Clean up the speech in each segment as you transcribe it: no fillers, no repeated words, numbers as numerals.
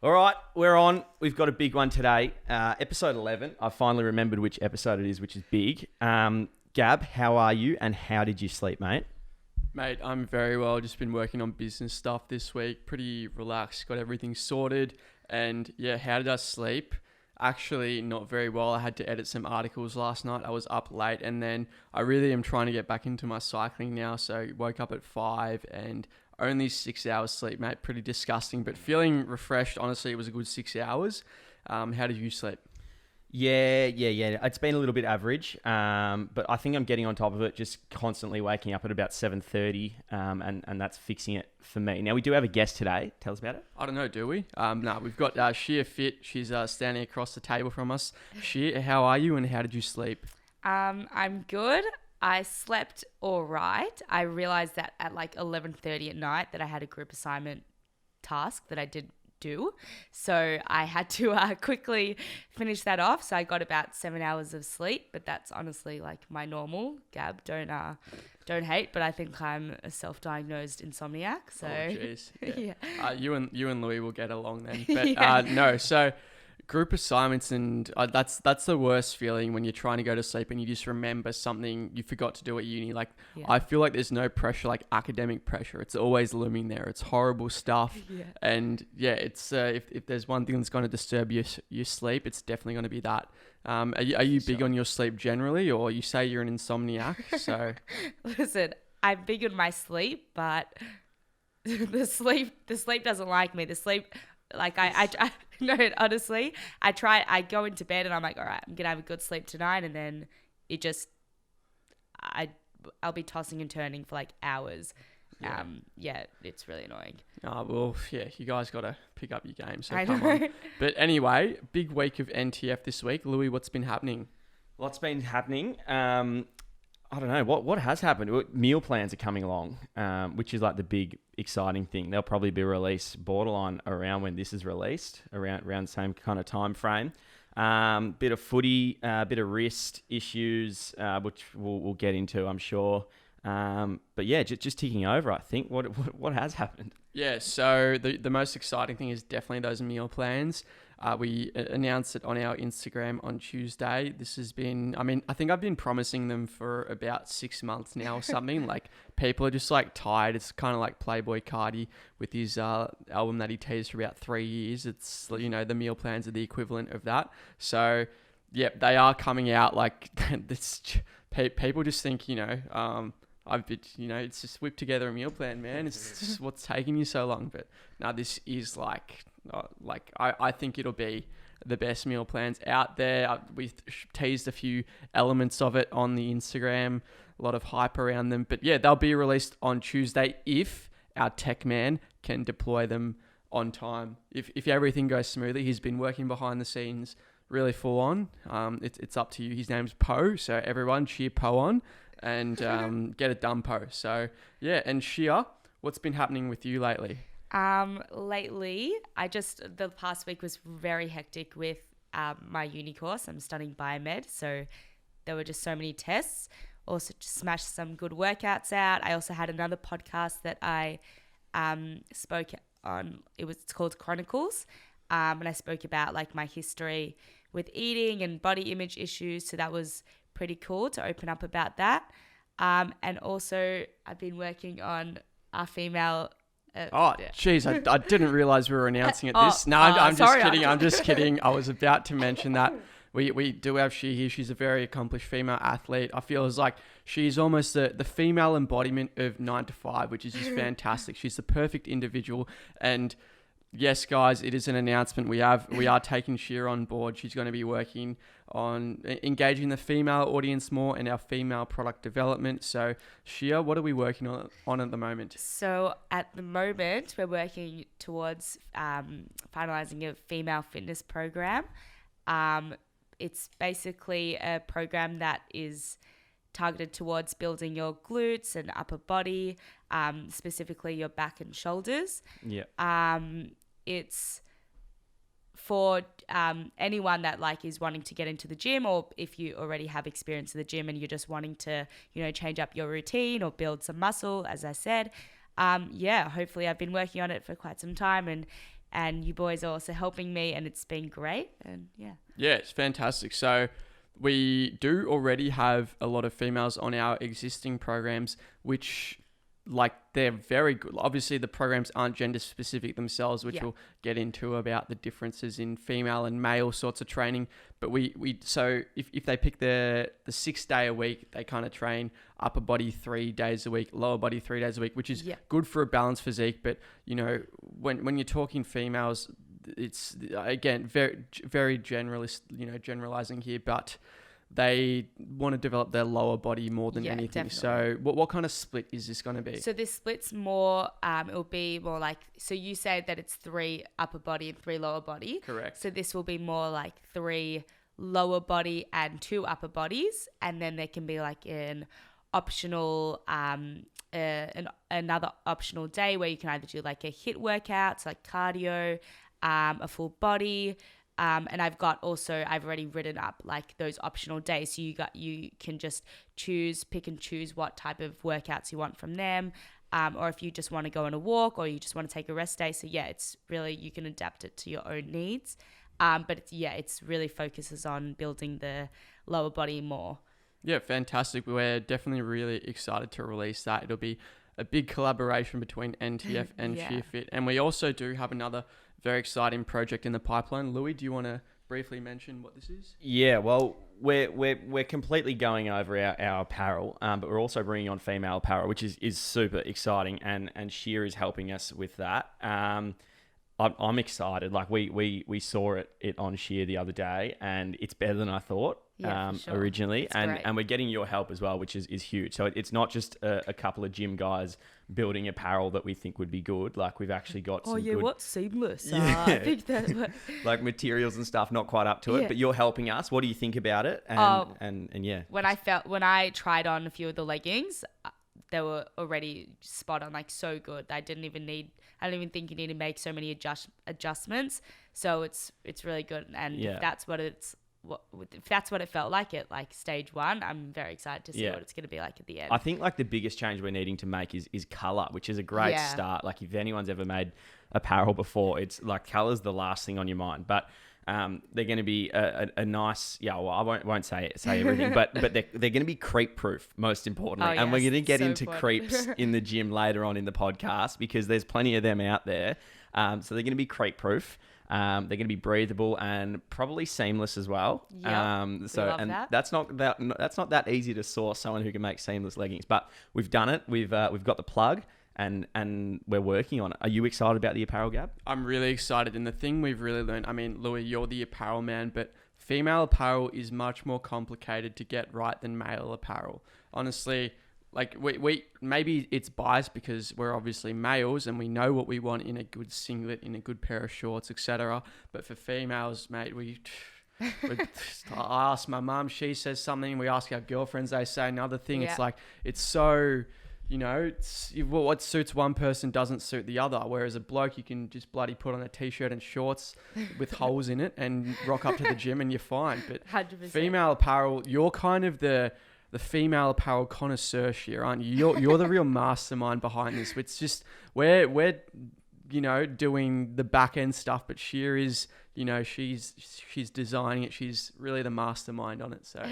All right, we're on. We've got a big one today. Episode 11. I finally remembered which episode it is, which is big. Gab, how are you and how did you sleep, mate? Mate, I'm very well. Just been working on business stuff this week. Pretty relaxed. Got everything sorted. And yeah, how did I sleep? Actually, not very well. I had to edit some articles last night. I was up late and then I really am trying to get back into my cycling now. So woke up at 5 and only 6 hours sleep, mate. Pretty disgusting, but feeling refreshed. Honestly, it was a good 6 hours. How did you sleep? Yeah. It's been a little bit average, but I think I'm getting on top of it, just constantly waking up at about 7:30, and that's fixing it for me. Now, we do have a guest today. Tell us about it. I don't know, do we? No, we've got Shir Fit. She's standing across the table from us. Shir, how are you and how did you sleep? I'm good. I slept all right. I realized that at like 11:30 at night that I had a group assignment task that I did do. So I had to quickly finish that off. So I got about 7 hours of sleep, but that's honestly like my normal. Gab, don't hate, but I think I'm a self-diagnosed insomniac. So oh, jeez. Yeah. You and Louis will get along then. But Yeah. no, so group assignments and that's the worst feeling when you're trying to go to sleep and you just remember something you forgot to do at uni. Like Yeah. I feel like there's no pressure, like academic pressure. It's always looming there. It's horrible stuff. Yeah. And yeah, it's if there's one thing that's going to disturb your sleep, it's definitely going to be that. Are you big on your sleep generally, or you say you're an insomniac? So Listen, I'm big on my sleep, but the sleep doesn't like me. The sleep, like I no, honestly, I go into bed and I'm like, all right, I'm gonna have a good sleep tonight, and then it just, I'll be tossing and turning for like hours. Yeah. It's really annoying. well, yeah, you guys got to pick up your game. So I come know. on. But anyway, big week of NTF this week. Louis, what's been happening? What's been happening? I don't know. What has happened? Meal plans are coming along, which is like the big exciting thing. They'll probably be released borderline around when this is released, around the same kind of time frame. Bit of footy, bit of wrist issues, which we'll get into, I'm sure. But yeah, just ticking over, I think. What has happened? Yeah, so the most exciting thing is definitely those meal plans. We announced it on our Instagram on Tuesday. This has been, I think I've been promising them for about 6 months now or something. Like, people are just like tired. It's kind of like Playboy Cardi with his album that he teased for about 3 years. It's, the meal plans are the equivalent of that. So, yeah, they are coming out like this. People just think, I've been, it's just whipped together a meal plan, man. It's just what's taking you so long. But now this is I think it'll be the best meal plans out there. We teased a few elements of it on the Instagram, a lot of hype around them. But yeah, they'll be released on Tuesday if our tech man can deploy them on time. If everything goes smoothly, he's been working behind the scenes really full on. It's up to you. His name's Poe, so everyone cheer Poe on and get it done, Poe. So yeah, and Shia, what's been happening with you lately? Lately, the past week was very hectic with my uni course. I'm studying biomed, so there were just so many tests. Also, just smashed some good workouts out. I also had another podcast that I spoke on. It's called Chronicles, and I spoke about like my history with eating and body image issues. So that was pretty cool to open up about that. And also, I've been working on our female. Jeez, I didn't realize we were announcing it this. No, I'm just sorry, kidding. I'm just kidding. I was about to mention that we do have She here. She's a very accomplished female athlete. I feel as like she's almost the female embodiment of 9to5, which is just fantastic. She's the perfect individual. And yes, guys, it is an announcement. We are taking Shir on board. She's going to be working on engaging the female audience more in our female product development. So, Shir, what are we working on at the moment? So at the moment, we're working towards finalizing a female fitness program. It's basically a program that is targeted towards building your glutes and upper body, specifically your back and shoulders. Yeah. It's for anyone that like is wanting to get into the gym, or if you already have experience in the gym and you're just wanting to, change up your routine or build some muscle, as I said. Hopefully I've been working on it for quite some time, and and you boys are also helping me, and it's been great. And Yeah, it's fantastic. So we do already have a lot of females on our existing programs, which like they're very good. Obviously, the programs aren't gender specific themselves, which we'll get into about the differences in female and male sorts of training. But so if they pick the 6 day a week, they kind of train upper body 3 days a week, lower body 3 days a week, which is good for a balanced physique. But you know, when you're talking females, it's again very very generalist, you know, generalizing here, but they want to develop their lower body more than anything. Definitely. So what kind of split is this going to be? So this split's more, it'll be more like, so you said that it's 3 upper body and 3 lower body. Correct. So this will be more like 3 lower body and 2 upper bodies. And then there can be like an optional, another optional day where you can either do like a HIIT workout, so like cardio, a full body. And I've already written up like those optional days. So you can just pick and choose what type of workouts you want from them. Or if you just want to go on a walk or you just want to take a rest day. So it's really, you can adapt it to your own needs. But it's really focuses on building the lower body more. Yeah, fantastic. We're definitely really excited to release that. It'll be a big collaboration between NTF and SheerFit. And we also do have another very exciting project in the pipeline. Louis, do you want to briefly mention what this is? Yeah, well, we're completely going over our apparel, but we're also bringing on female apparel, which is super exciting, and Shir is helping us with that. I'm excited. Like we saw it on Shir the other day, and it's better than I thought originally, and we're getting your help as well, which is huge. So it's not just a couple of gym guys building apparel that we think would be good. Like we've actually got some good... what's seamless? Yeah. I think that like materials and stuff not quite up to it, but you're helping us. What do you think about it? And yeah. When I tried on a few of the leggings, they were already spot on, like so good. I don't even think you need to make so many adjustments. So it's really good. And if that's what it felt like at like stage 1, I'm very excited to see what it's going to be like at the end. I think like the biggest change we're needing to make is color, which is a great start. Like if anyone's ever made apparel before, it's like color's the last thing on your mind. But they're going to be a nice, I won't say everything, but they're going to be creep proof, most importantly. And we're going to get into creeps in the gym later on in the podcast because there's plenty of them out there. So they're going to be creep proof. They're going to be breathable and probably seamless as well. That's not that easy to source someone who can make seamless leggings, but we've done it. We've got the plug. And we're working on it. Are you excited about the apparel, Gab? I'm really excited. And the thing we've really learned, I mean, Louis, you're the apparel man, but female apparel is much more complicated to get right than male apparel. Honestly, like we maybe it's biased because we're obviously males and we know what we want in a good singlet, in a good pair of shorts, etc. But for females, mate, I ask my mum, she says something. We ask our girlfriends, they say another thing. It's like, it's so... You know, what suits one person doesn't suit the other. Whereas a bloke, you can just bloody put on a t-shirt and shorts with holes in it and rock up to the gym and you're fine. But 100%. Female apparel, you're kind of the female apparel connoisseur here, aren't you? You're the real mastermind behind this. It's just we're you know, doing the back end stuff, but Shir is, you know, she's designing it. She's really the mastermind on it. So.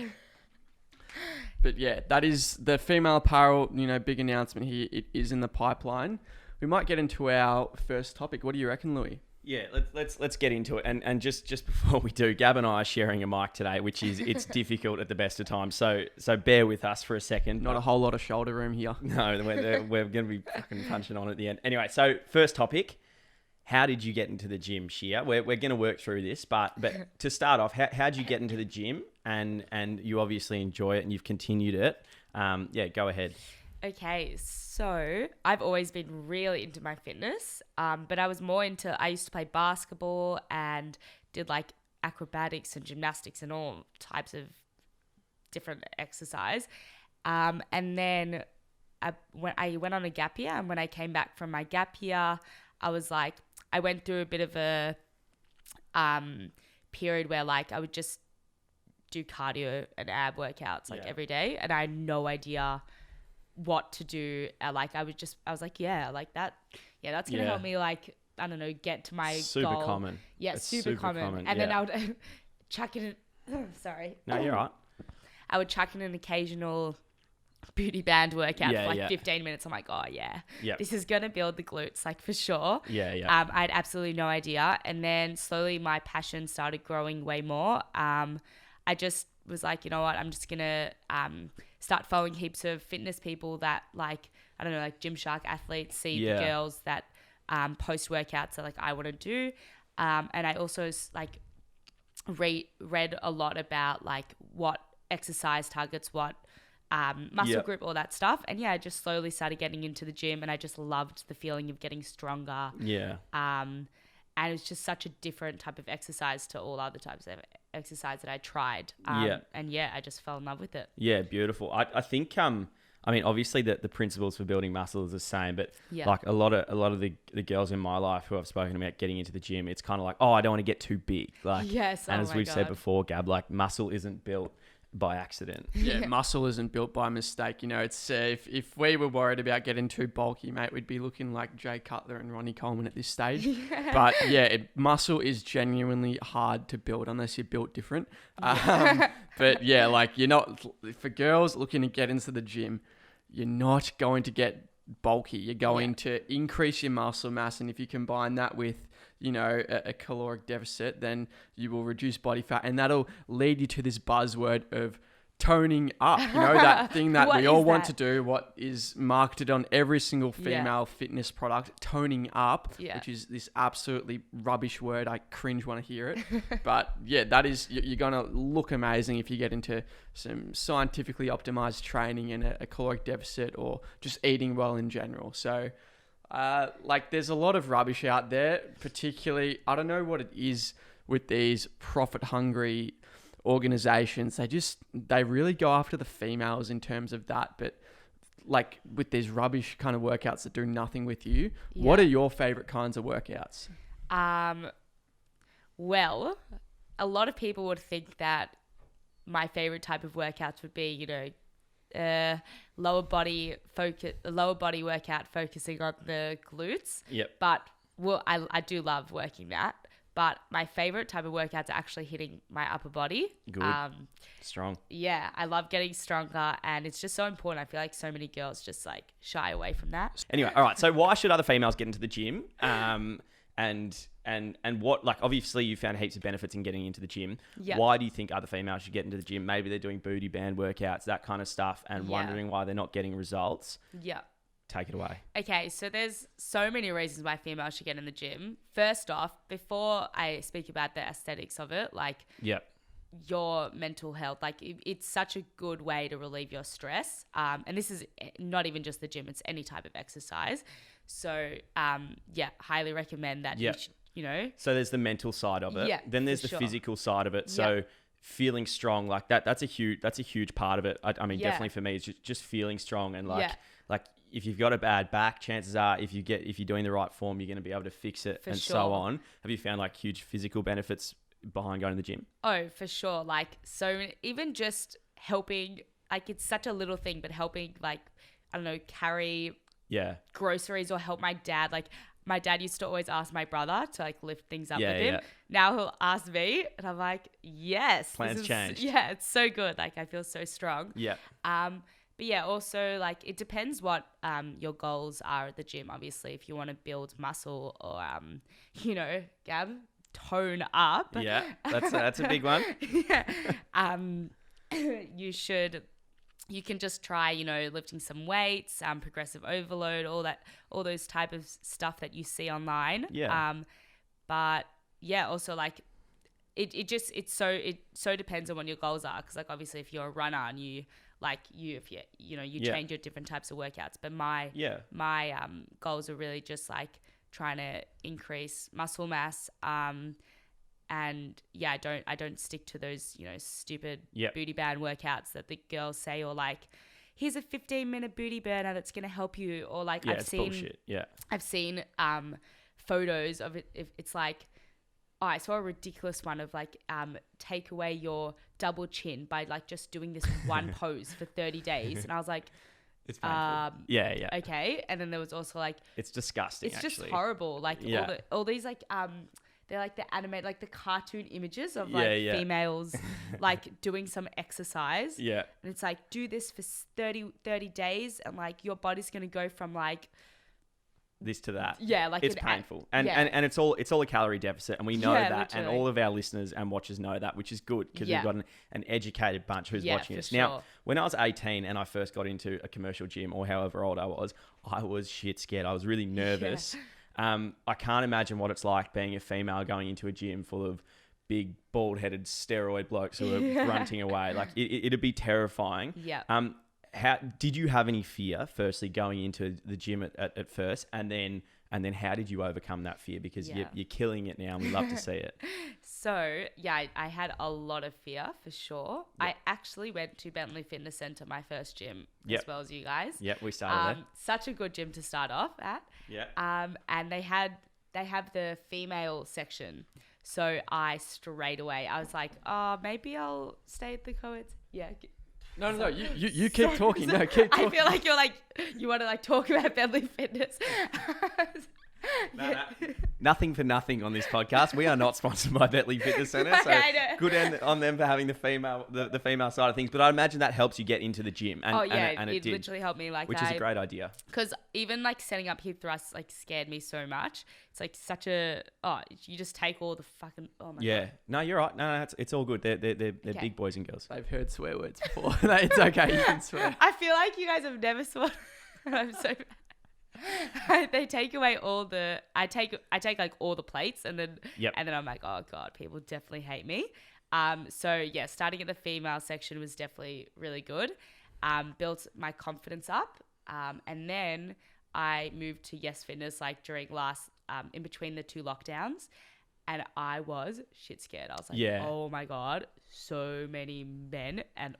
But yeah, that is the female apparel, you know, big announcement here. It is in the pipeline. We might get into our first topic. What do you reckon, Louis? Yeah, let's get into it. And just before we do, Gab and I are sharing a mic today, which is it's difficult at the best of times. So bear with us for a second. Not a whole lot of shoulder room here. No, we're going to be fucking punching on at the end. Anyway, so first topic. How did you get into the gym, Shir? We're going to work through this, but to start off, how did you get into the gym? And you obviously enjoy it and you've continued it. Go ahead. Okay, so I've always been really into my fitness, but I used to play basketball and did like acrobatics and gymnastics and all types of different exercise. And then I went on a gap year, and when I came back from my gap year, I was like, I went through a bit of a period where like I would just do cardio and ab workouts like every day, and I had no idea what to do. That's gonna help me like I don't know, get to my super goal. common. Yeah, It's super common. And then I would chuck in, sorry. No, you're right. I would chuck in an occasional booty band workout Yeah, for like yeah. 15 minutes. I'm like, oh yeah, Yep. this is going to build the glutes, like for sure. Yeah, yeah. I had absolutely no idea. And then slowly my passion started growing way more. I just was like, you know what, I'm just going to start following heaps of fitness people that like, I don't know, like Gymshark athletes, see the girls that post workouts that like I want to do. And I also like read a lot about like what exercise targets, what muscle group, all that stuff. And yeah, I just slowly started getting into the gym and I just loved the feeling of getting stronger. Yeah. And it's just such a different type of exercise to all other types of exercise that I tried. And yeah, I just fell in love with it. Yeah, beautiful. I think I mean, obviously the principles for building muscle is the same, but like a lot of the girls in my life who I've spoken about getting into the gym, it's kind of like, oh, I don't want to get too big. Like, yes, and as we've said before, Gab, like muscle isn't built by accident. Yeah, muscle isn't built by mistake. You know, it's if we were worried about getting too bulky, mate, we'd be looking like Jay Cutler and Ronnie Coleman at this stage. But yeah, muscle is genuinely hard to build unless you're built different. But yeah, like you're not, for girls looking to get into the gym, you're not going to get bulky. You're going to increase your muscle mass. And if you combine that with, you know, a caloric deficit, then you will reduce body fat. And that'll lead you to this buzzword of toning up. You know, that thing that we all want to do, what is marketed on every single female fitness product, toning up, which is this absolutely rubbish word. I cringe when I hear it. But yeah, that is, you're going to look amazing if you get into some scientifically optimized training and a caloric deficit or just eating well in general. So like there's a lot of rubbish out there, particularly, I don't know what it is with these profit hungry organizations. They really go after the females in terms of that, but like with these rubbish kind of workouts that do nothing with you, what are your favorite kinds of workouts? Well, a lot of people would think that my favorite type of workouts would be, you know, lower body workout focusing on the glutes. Yep. But well, I do love working that. But my favorite type of workouts are actually hitting my upper body. Good. Strong. Yeah, I love getting stronger, and it's just so important. I feel like so many girls just like shy away from that. Anyway, all right. So why should other females get into the gym? And what, like, obviously you found heaps of benefits in getting into the gym. Yep. Why do you think other females should get into the gym? Maybe they're doing booty band workouts, that kind of stuff, and wondering why they're not getting results. Yeah. Take it away. Okay, so there's so many reasons why females should get in the gym. First off, before I speak about the aesthetics of it, like your mental health, like it's such a good way to relieve your stress. And this is not even just the gym, it's any type of exercise. So, highly recommend that you should, you know. So there's the mental side of it. Yeah, then there's the physical side of it. So feeling strong, like that's a huge part of it. I mean, definitely for me, it's just feeling strong and like if you've got a bad back, chances are if you're doing the right form, you're going to be able to fix it so on. Have you found like huge physical benefits behind going to the gym? Oh, for sure. Like, so even just helping, like it's such a little thing, but helping like, I don't know, carry groceries or help my dad. Like my dad used to always ask my brother to like lift things up with him. Yeah. Now he'll ask me and I'm like, yes. Plans changed. Yeah, it's so good. Like I feel so strong. Yeah. But yeah, also like it depends what your goals are at the gym. Obviously, if you want to build muscle or you know, Gab, tone up. Yeah, that's a big one. You can just try, you know, lifting some weights, progressive overload, all those type of stuff that you see online. Yeah. But yeah, also like it so depends on what your goals are. Because like obviously, if you're a runner and you change your different types of workouts. But my goals are really just like trying to increase muscle mass. And yeah, I don't stick to those, you know, stupid booty band workouts that the girls say, or like, here's a 15-minute booty burner that's going to help you. Or like I've seen photos of it. It's like, I saw a ridiculous one of like, take away your double chin by like just doing this one pose for 30 days. And I was like, It's painful. Yeah. Okay, and then there was also like It's disgusting. it's actually. just horrible. Like Yeah. all these like they're like the animate like the cartoon images of Yeah, like yeah. females like doing some exercise. Yeah. And it's like do this for 30 days and like your body's gonna go from like This to that. yeah like It's an painful, and, yeah. and it's all a calorie deficit, and we know Yeah, that, and literally. all of our listeners and watchers know that, which is good because Yeah. we've got an educated bunch who's Yeah, watching for us. Now, sure. when I was 18 and I first got into a commercial gym, or however old I was shit scared. I was really nervous. I can't imagine what it's like being a female going into a gym full of big bald-headed steroid blokes who are grunting away. Like it'd be terrifying. Yeah. How did you have any fear? Firstly, going into the gym at first, and then how did you overcome that fear? Because Yeah. you're killing it now, and we love to see it. So yeah, I had a lot of fear for sure. I actually went to Bentley Fitness Center, my first gym, Yep. as well as you guys. Yep, we started Such a good gym to start off at. there. Yeah. And they have the female section. So I straight away I was like, oh, maybe I'll stay at the co-eds. Yeah. No. You keep talking. No, keep talking. I feel like you're like you want to like talk about Bentley Fitness. No, nothing for nothing on this podcast. We are not sponsored by Bentley Fitness Center, so I know. good on them for having the female side of things. But I imagine that helps you get into the gym. And, Oh yeah, and it did, literally helped me like which is a great idea. Because even like setting up hip thrusts like scared me so much. It's like such a you just take all the fucking my Yeah, God. no, you're right. No, it's all good. They're Okay. big boys and girls. They've heard swear words before. It's okay. You can swear. I feel like you guys have never sworn. I'm so bad. They take away all the I take like all the plates and then Yep. and then I'm like, oh God, people definitely hate me. So yeah, starting at the female section was definitely really good. Built my confidence up. And then I moved to Yes Fitness like during last in between the two lockdowns, and I was shit scared. I was like, Yeah. oh my God, so many men and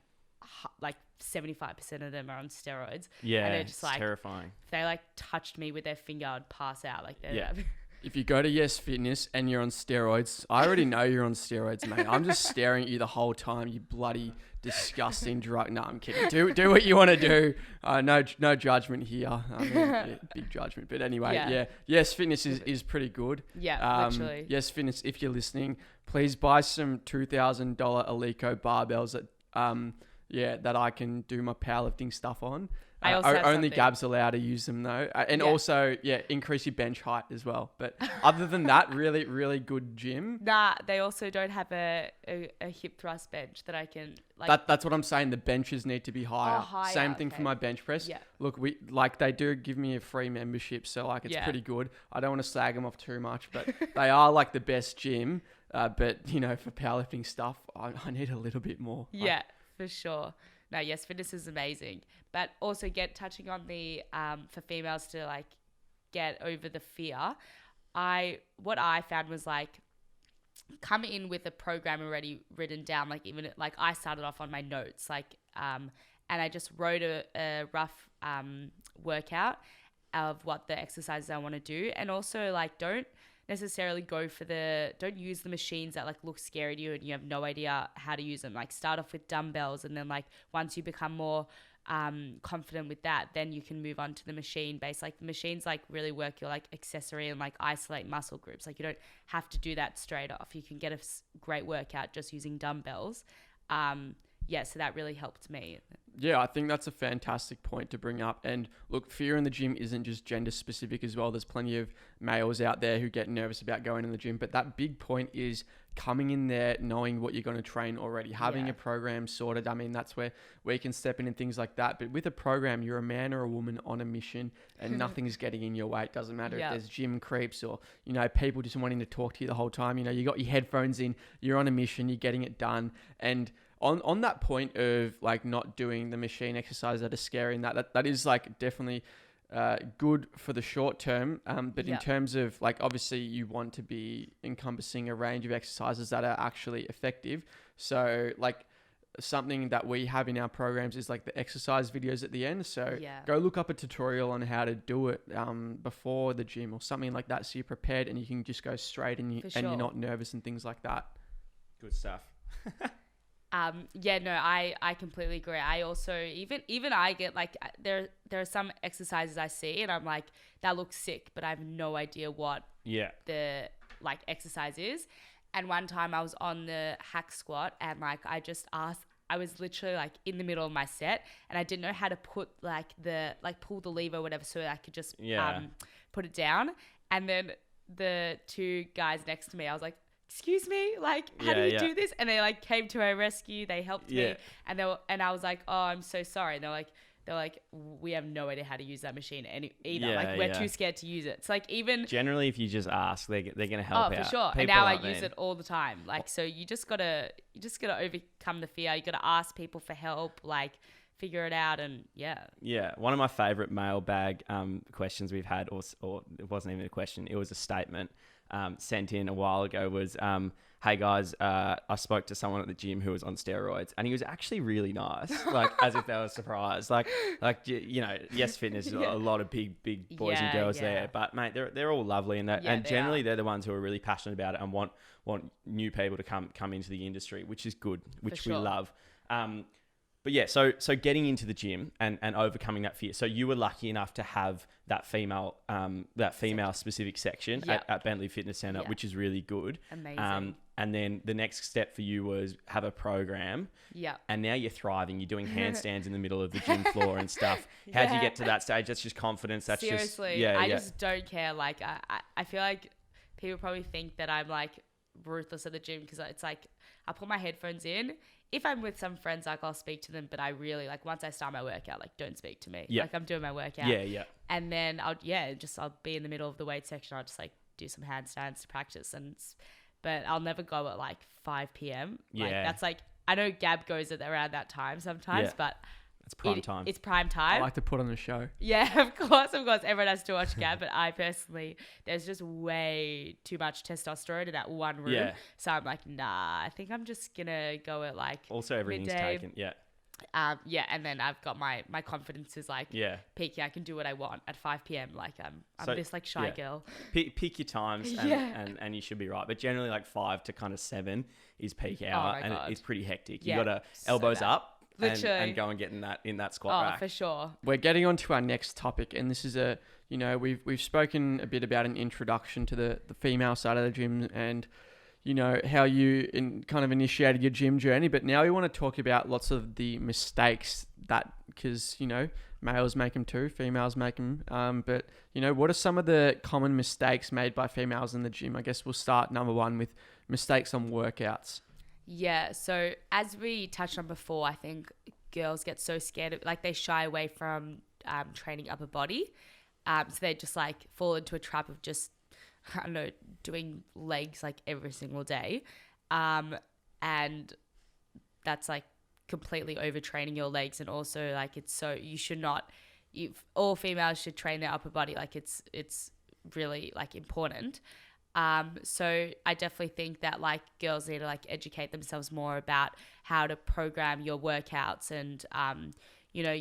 like 75% of them are on steroids. Yeah, and they're just it's like terrifying. if they like touched me with their finger, I'd pass out. Like they're Yeah. If you go to Yes Fitness and you're on steroids, I already know you're on steroids, mate. I'm just staring at you the whole time, you bloody disgusting drug. No, I'm kidding. Do what you want to do. No judgment here. I mean, yeah, big judgment. But anyway, yeah. Yes Fitness is pretty good. Yeah, literally. Yes Fitness, if you're listening, please buy some $2,000 Alico barbells that I can do my powerlifting stuff on. I also have only something. Gab's allowed to use them though, and Yeah. also increase your bench height as well. But other than that, really really good gym. Nah, they also don't have a hip thrust bench that I can like. That's what I'm saying. The benches need to be higher. higher, Same thing for okay. my bench press. Yeah. Look, they do give me a free membership, so like it's Yeah. pretty good. I don't want to slag them off too much, but they are like the best gym. But for powerlifting stuff, I need a little bit more. Yeah, for sure. No, Yes Fitness is amazing, but also touching on the for females to like get over the fear. What I found was like come in with a program already written down. Like even like I started off on my notes, like and I just wrote a rough workout of what the exercises I want to do, and also like don't necessarily don't use the machines that like look scary to you and you have no idea how to use them. Like start off with dumbbells, and then like once you become more confident with that, then you can move on to the machine base. Like the machines like really work your like accessory and like isolate muscle groups. Like you don't have to do that straight off. You can get a great workout just using dumbbells. So that really helped me. Yeah, I think that's a fantastic point to bring up. And look, fear in the gym isn't just gender specific as well. There's plenty of males out there who get nervous about going in the gym. But that big point is coming in there, knowing what you're going to train already, having a program sorted. I mean, that's where we can step in and things like that. But with a program, you're a man or a woman on a mission and nothing's getting in your way. It doesn't matter if there's gym creeps or, people just wanting to talk to you the whole time. You got your headphones in, you're on a mission, you're getting it done. And on that point of like not doing the machine exercise that are scary and that is like definitely good for the short term. But in terms of like, obviously you want to be encompassing a range of exercises that are actually effective. So like something that we have in our programs is like the exercise videos at the end. So go look up a tutorial on how to do it before the gym or something like that. So you're prepared and you can just go straight and you're not nervous and things like that. Good stuff. Yeah, no, I completely agree. I also even I get like there are some exercises I see and I'm like, that looks sick, but I have no idea what the like exercise is. And one time I was on the hack squat and like I just asked, I was literally like in the middle of my set and I didn't know how to put like pull the lever or whatever so I could just put it down. And then the two guys next to me, I was like, excuse me, like, how do you do this? And they like came to my rescue. They helped me, and I was like, oh, I'm so sorry. And they're like, we have no idea how to use that machine either. Like, we're too scared to use it. It's like even generally, if you just ask, they're gonna help out. Oh, for sure. People and now I use it all the time. Like, so you just gotta overcome the fear. You gotta ask people for help. Like, figure it out. And yeah. One of my favorite mailbag questions we've had, or it wasn't even a question, it was a statement. Sent in a while ago was, hey guys, I spoke to someone at the gym who was on steroids and he was actually really nice, like as if they were surprised. Like you know, Yes Fitness is a lot of big boys and girls there, but mate, they're all lovely and generally they're the ones who are really passionate about it and want new people to come into the industry, which is good, which we love. But yeah, so getting into the gym and overcoming that fear. So you were lucky enough to have that female specific section at Bentley Fitness Centre, which is really good. Amazing. And then the next step for you was have a program. Yeah. And now you're thriving. You're doing handstands in the middle of the gym floor and stuff. How'd you get to that stage? That's just confidence. That's seriously. I just don't care. Like I feel like people probably think that I'm like ruthless at the gym because it's like I put my headphones in. If I'm with some friends, like I'll speak to them, but I really like once I start my workout, like don't speak to me. Like I'm doing my workout. Yeah. And then I'll be in the middle of the weight section. I'll just like do some handstands to practice, but I'll never go at like 5 p.m. Like that's like I know Gab goes at around that time sometimes, but it's prime time. It's prime time. I like to put on a show. Yeah, of course. Everyone has to watch Gab, but I personally, there's just way too much testosterone in that one room. Yeah. So I'm like, nah, I think I'm just going to go at like also everything's midday. taken. Yeah. And then I've got my confidence is like peaking. I can do what I want at 5 p.m. Like I'm this like shy girl. Pick your times and you should be right. But generally like 5 to kind of 7 is peak hour and it's pretty hectic. You got to elbows up. And go and get in that squat rack. Oh, for sure. We're getting on to our next topic, and this is we've spoken a bit about an introduction to the female side of the gym and, you know, how you kind of initiated your gym journey. But now we want to talk about lots of the mistakes because, you know, males make them too, females make them. But, you know, what are some of the common mistakes made by females in the gym? I guess we'll start number one with mistakes on workouts. Yeah, so as we touched on before, I think girls get so scared, like they shy away from training upper body. So they just like fall into a trap of just, I don't know, doing legs like every single day. And that's like completely overtraining your legs. And also like you should not, all females should train their upper body. Like it's really like important. So I definitely think that like girls need to like educate themselves more about how to program your workouts and, you know,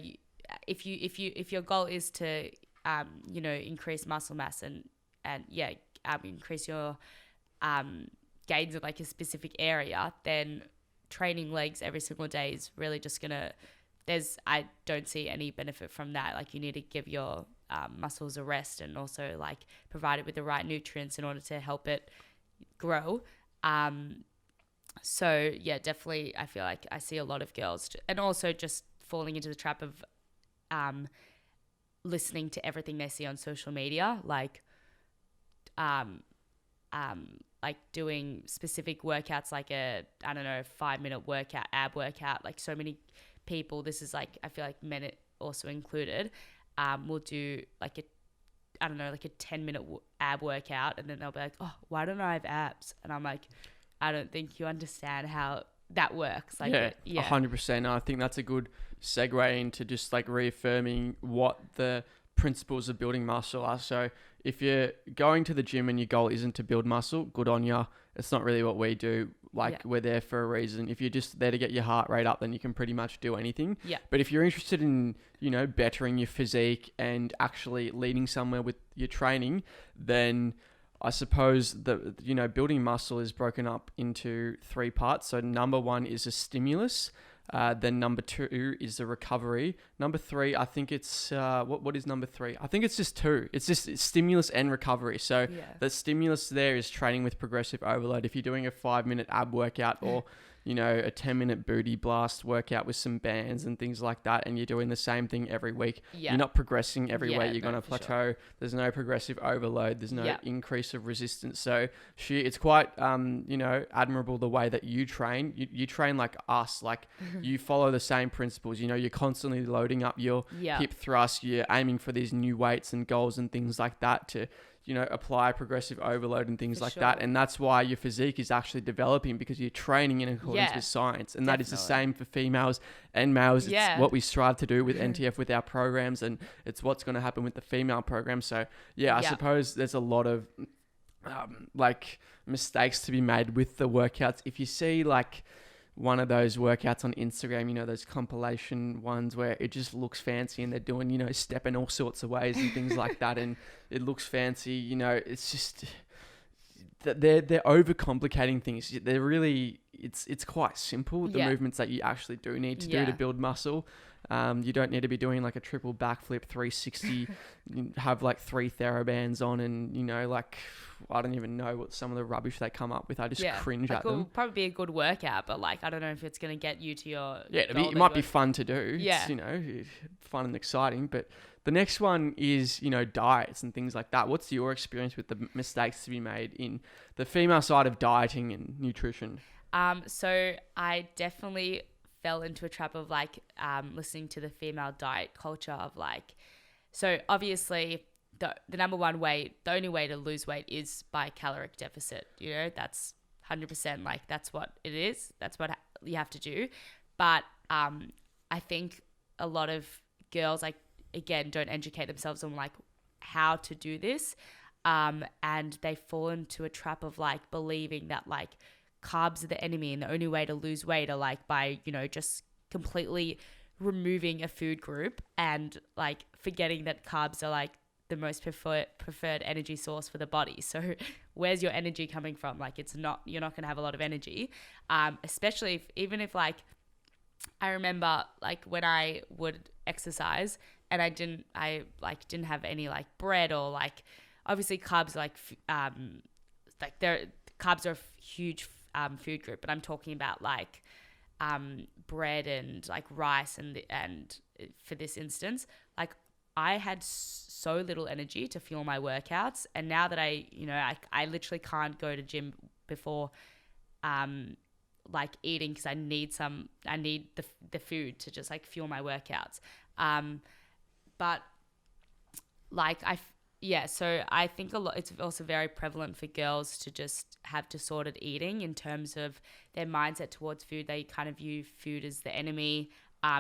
if your goal is to, you know, increase muscle mass and increase your, gains in like a specific area, then training legs every single day is really just I don't see any benefit from that. Like you need to give your muscles a rest and also like provide it with the right nutrients in order to help it grow. So yeah, definitely I feel like I see a lot of girls and also just falling into the trap of listening to everything they see on social media, like doing specific workouts like a 5-minute workout, ab workout. Like so many people, this is like I feel like men also included, will do like a 10-minute ab workout and then they'll be like, oh, why don't I have abs? And I'm like, I don't think you understand how that works. Like 100%. I think that's a good segue into just like reaffirming what the principles of building muscle are. So if you're going to the gym and your goal isn't to build muscle, good on you. It's not really what we do. We're there for a reason. If you're just there to get your heart rate up, then you can pretty much do anything. Yeah. But if you're interested in, you know, bettering your physique and actually leading somewhere with your training, then I suppose building muscle is broken up into 3 parts. So number 1 is a stimulus. Then number 2 is the recovery. Number 3, I think it's what is number 3? I think it's just 2. It's just stimulus and recovery. So the stimulus there is training with progressive overload. If you're doing a 5-minute ab workout or a 10-minute booty blast workout with some bands and things like that, and you're doing the same thing every week, you're not progressing every week. You're going to plateau. Sure. There's no progressive overload. There's no increase of resistance. So it's quite, admirable the way that you train. You train like us. Like you follow the same principles. You're constantly loading up your hip thrust. You're aiming for these new weights and goals and things like that to apply progressive overload and things that. And that's why your physique is actually developing, because you're training in accordance with science. And that is the same for females and males. It's what we strive to do with NTF with our programs, and it's what's going to happen with the female program. So I suppose there's a lot of mistakes to be made with the workouts. If you see one of those workouts on Instagram, those compilation ones where it just looks fancy and they're doing, stepping all sorts of ways and things like that, and it looks fancy, it's just that they're overcomplicating things. They're really, it's quite simple, the movements that you actually do need to do to build muscle. You don't need to be doing a triple backflip 360, have 3 therabands on, and I don't even know what some of the rubbish they come up with. I just cringe at them. It'll probably be a good workout, but I don't know if it's going to get you to your it might be fun to do. It's, fun and exciting. But the next one is, diets and things like that. What's your experience with the mistakes to be made in the female side of dieting and nutrition? So I definitely fell into a trap of listening to the female diet culture of so obviously the number one way, the only way to lose weight is by caloric deficit. That's 100%, that's what it is. That's what you have to do. But I think a lot of girls again don't educate themselves on how to do this, and they fall into a trap of believing that carbs are the enemy, and the only way to lose weight are by just completely removing a food group and forgetting that carbs are the most preferred energy source for the body. So where's your energy coming from? You're not going to have a lot of energy, especially if I remember when I would exercise and I didn't have any bread or obviously carbs carbs are a huge food group, but I'm talking about bread and rice and for this instance, I had so little energy to fuel my workouts, and now that I literally can't go to gym before eating, because I need the food to just fuel my workouts. But so I think it's also very prevalent for girls to just have disordered eating in terms of their mindset towards food. They kind of view food as the enemy.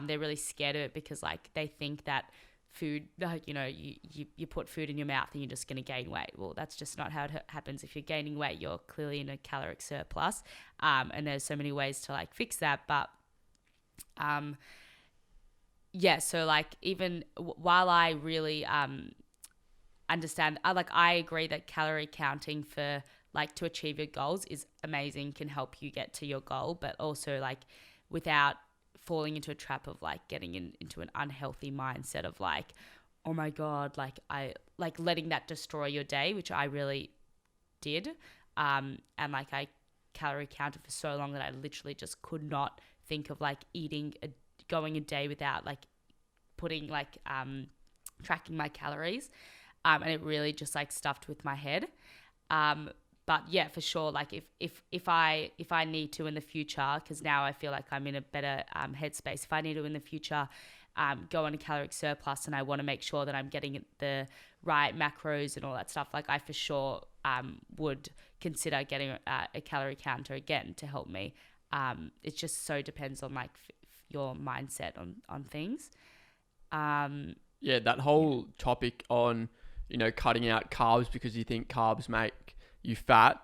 They're really scared of it because they think that food, you put food in your mouth and you're just going to gain weight. Well, that's just not how it happens. If you're gaining weight, you're clearly in a caloric surplus. And there's so many ways to fix that. But so even while I really understand, I agree that calorie counting for to achieve your goals is amazing, can help you get to your goal, but also without falling into a trap of getting into an unhealthy mindset of oh my God, I letting that destroy your day, which I really did. And I calorie counted for so long that I literally just could not think of going a day without putting tracking my calories. And it really just stuffed with my head. But yeah, for sure, if I need to in the future, because now I feel I'm in a better headspace, if I need to in the future go on a caloric surplus and I want to make sure that I'm getting the right macros and all that stuff, I for sure would consider getting a calorie counter again to help me. It just so depends on your mindset on things. That whole topic on cutting out carbs because you think carbs make you fat,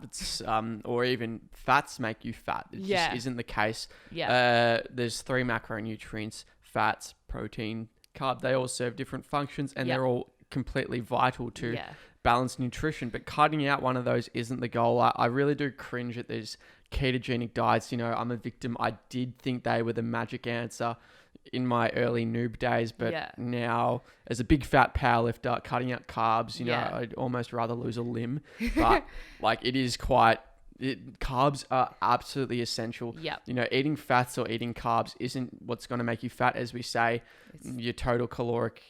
or even fats make you fat. It just isn't the case. There's 3 macronutrients: fats, protein, carb. They all serve different functions, and they're all completely vital to balanced nutrition, but cutting out one of those isn't the goal. I really do cringe at these ketogenic diets. You know, I'm a victim. I did think they were the magic answer in my early noob days, but now as a big fat powerlifter, cutting out carbs, you know, I'd almost rather lose a limb, but like carbs are absolutely essential. You know, eating fats or eating carbs isn't what's going to make you fat, as we say. Your total caloric,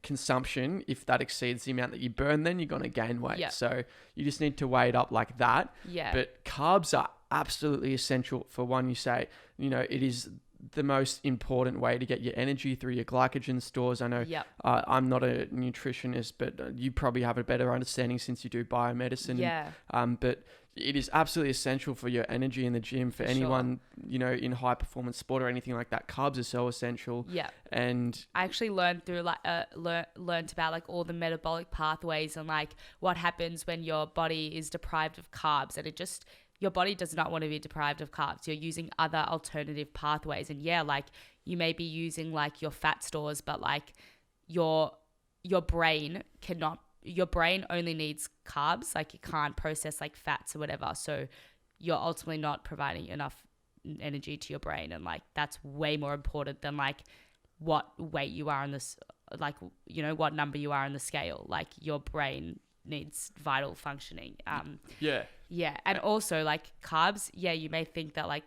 consumption, if that exceeds the amount that you burn, then you're going to gain weight. So you just need to weigh it up like that. But carbs are absolutely essential for one. You say, you know, it is the most important way to get your energy through your glycogen stores. I know I'm not a nutritionist, but you probably have a better understanding since you do biomedicine. But it is absolutely essential for your energy in the gym, for anyone, you know, in high performance sport or anything like that. Carbs are so essential. And I actually learned through learned about like all the metabolic pathways and like what happens when your body is deprived of carbs, and your body does not want to be deprived of carbs. You're using other alternative pathways. And like you may be using like your fat stores, but like your brain only needs carbs. Like it can't process like fats or whatever. So you're ultimately not providing enough energy to your brain. And like, that's way more important than like what weight you are on this, like, you know, what number you are on the scale. Like your brain needs vital functioning. And also like carbs, you may think that like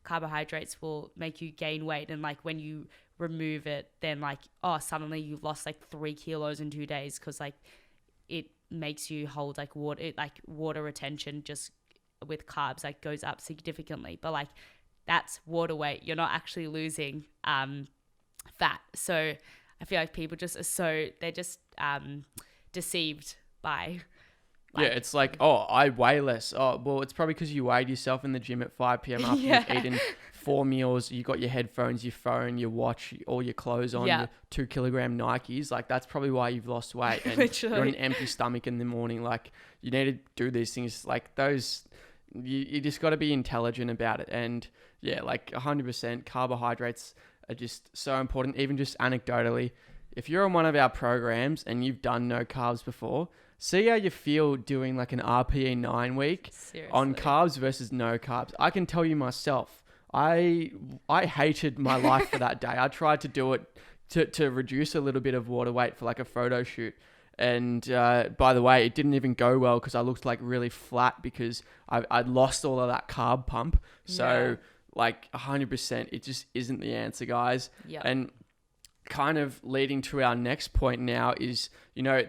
carbohydrates will make you gain weight, and like when you remove it, then like, oh, suddenly you've lost like 3 kilos in 2 days, because like it makes you hold like water retention just with carbs like goes up significantly. But like that's water weight, you're not actually losing fat. So I feel like people just they're just deceived by it's like, oh, I weigh less. Oh, well, it's probably because you weighed yourself in the gym at 5 p.m. after you've eaten 4 meals. You got your headphones, your phone, your watch, all your clothes on, your 2 kilogram Nikes. Like that's probably why you've lost weight. And you're on an empty stomach in the morning. Like you need to do these things like those. You just got to be intelligent about it. And like 100% carbohydrates are just so important. Even just anecdotally, if you're on one of our programs and you've done no carbs before, see how you feel doing like an RPE 9 week on carbs versus no carbs. I can tell you myself, I hated my life for that day. I tried to do it to reduce a little bit of water weight for like a photo shoot. And by the way, it didn't even go well because I looked like really flat because I'd lost all of that carb pump. So like 100%, it just isn't the answer, guys. And kind of leading to our next point now is, you know,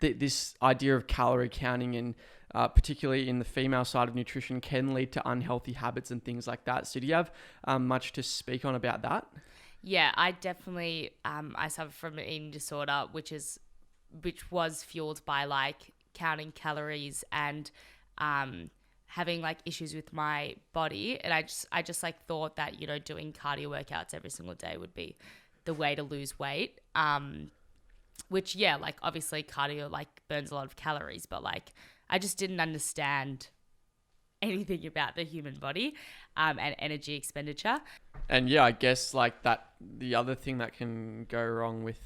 this idea of calorie counting and particularly in the female side of nutrition can lead to unhealthy habits and things like that. So do you have much to speak on about that? Yeah, I definitely, I suffer from an eating disorder, which was fueled by like counting calories and having like issues with my body. And I just like thought that, you know, doing cardio workouts every single day would be the way to lose weight. Which, like obviously cardio like burns a lot of calories, but like I just didn't understand anything about the human body and energy expenditure. And I guess like that, the other thing that can go wrong with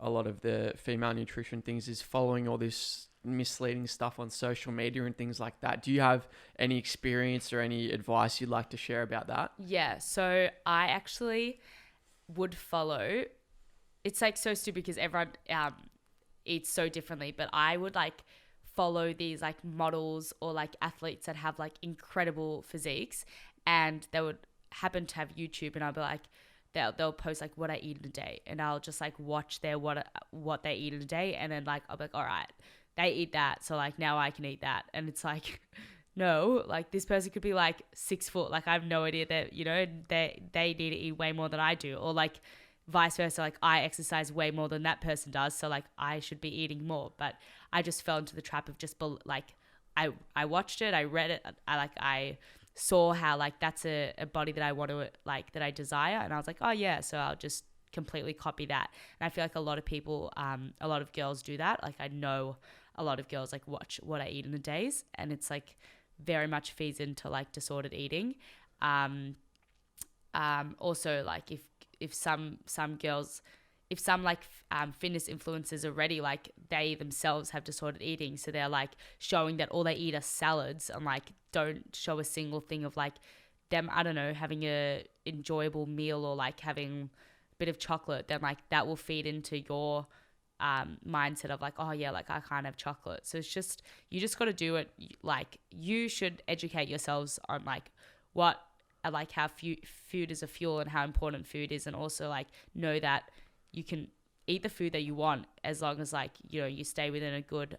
a lot of the female nutrition things is following all this misleading stuff on social media and things like that. Do you have any experience or any advice you'd like to share about that? Yeah, so I actually would follow, it's like so stupid because everyone eats so differently, but I would like follow these like models or like athletes that have like incredible physiques, and they would happen to have YouTube, and I'll be like, they'll post like what I eat in a day, and I'll just like watch their what they eat in a day, and then like I'll be like, all right, they eat that, so like now I can eat that. And it's like, no, like this person could be like 6 foot, like I have no idea that, you know, they need to eat way more than I do, or like vice versa, like I exercise way more than that person does, so like I should be eating more. But I just fell into the trap of just like I watched it, I read it, I saw how like that's a body that I want to like, that I desire, and I was like, oh yeah, so I'll just completely copy that. And I feel like a lot of people, a lot of girls do that. Like I know a lot of girls like watch what I eat in the days, and it's like very much feeds into like disordered eating. Also like if some girls if some like fitness influencers already, like they themselves have disordered eating, so they're like showing that all they eat are salads and like don't show a single thing of like them, I don't know, having a enjoyable meal or like having a bit of chocolate, then like that will feed into your mindset of like, oh yeah, like I can't have chocolate. So it's just, you just got to do it. Like you should educate yourselves on like what, like how food is a fuel and how important food is, and also like know that you can eat the food that you want as long as like, you know, you stay within a good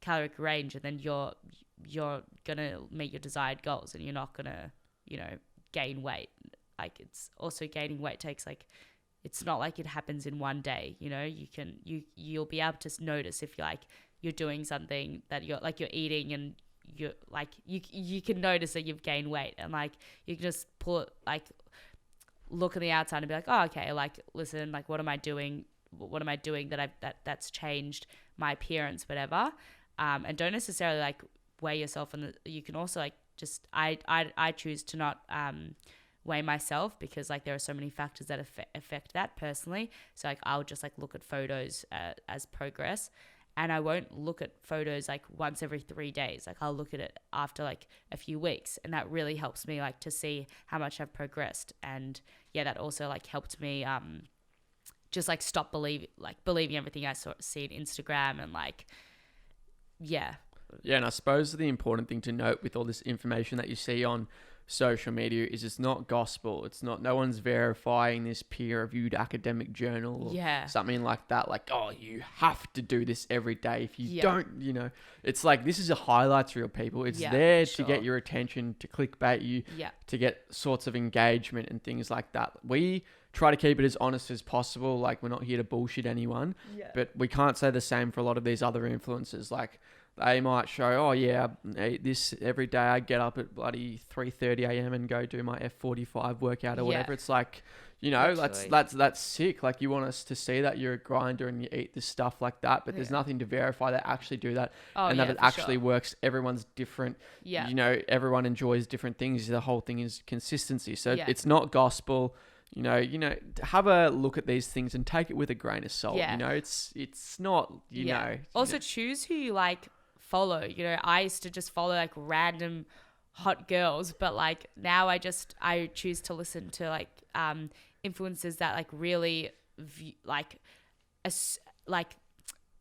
caloric range, and then you're gonna meet your desired goals, and you're not gonna, you know, gain weight. Like it's also, gaining weight takes like, it's not like it happens in one day, you know. You'll be able to notice if you're doing something that you're eating, and you're like you can notice that you've gained weight, and like you can just pull it, like look on the outside and be like, oh okay, like listen, like what am I doing that's changed my appearance, whatever. And don't necessarily like weigh yourself, and you can also like just I choose to not weigh myself, because like there are so many factors that affect that personally. So like I'll just like look at photos as progress, and I won't look at photos like once every 3 days. Like I'll look at it after like a few weeks, and that really helps me like to see how much I've progressed. And yeah, that also like helped me just like stop believing everything I see on Instagram, and like yeah. Yeah, and I suppose the important thing to note with all this information that you see on social media is it's not gospel. It's not, no one's verifying this peer-reviewed academic journal or something like that. Like, oh, you have to do this every day. If you don't, you know, it's like, this is a highlights reel, people. It's there to get your attention, to clickbait you, to get sorts of engagement and things like that. We try to keep it as honest as possible. Like, we're not here to bullshit anyone, but we can't say the same for a lot of these other influencers. Like, they might show, oh yeah, I eat this every day. I get up at bloody 3:30 a.m. and go do my F45 workout or whatever. It's like, you know, that's sick. Like, you want us to see that you're a grinder and you eat this stuff like that, but there's nothing to verify that actually do that, and that it actually works. Everyone's different. You know, everyone enjoys different things. The whole thing is consistency. So it's not gospel. You know, have a look at these things and take it with a grain of salt. You know, it's not, you know. Also, choose who you like follow. You know, I used to just follow like random hot girls, but like now I choose to listen to like influencers that like really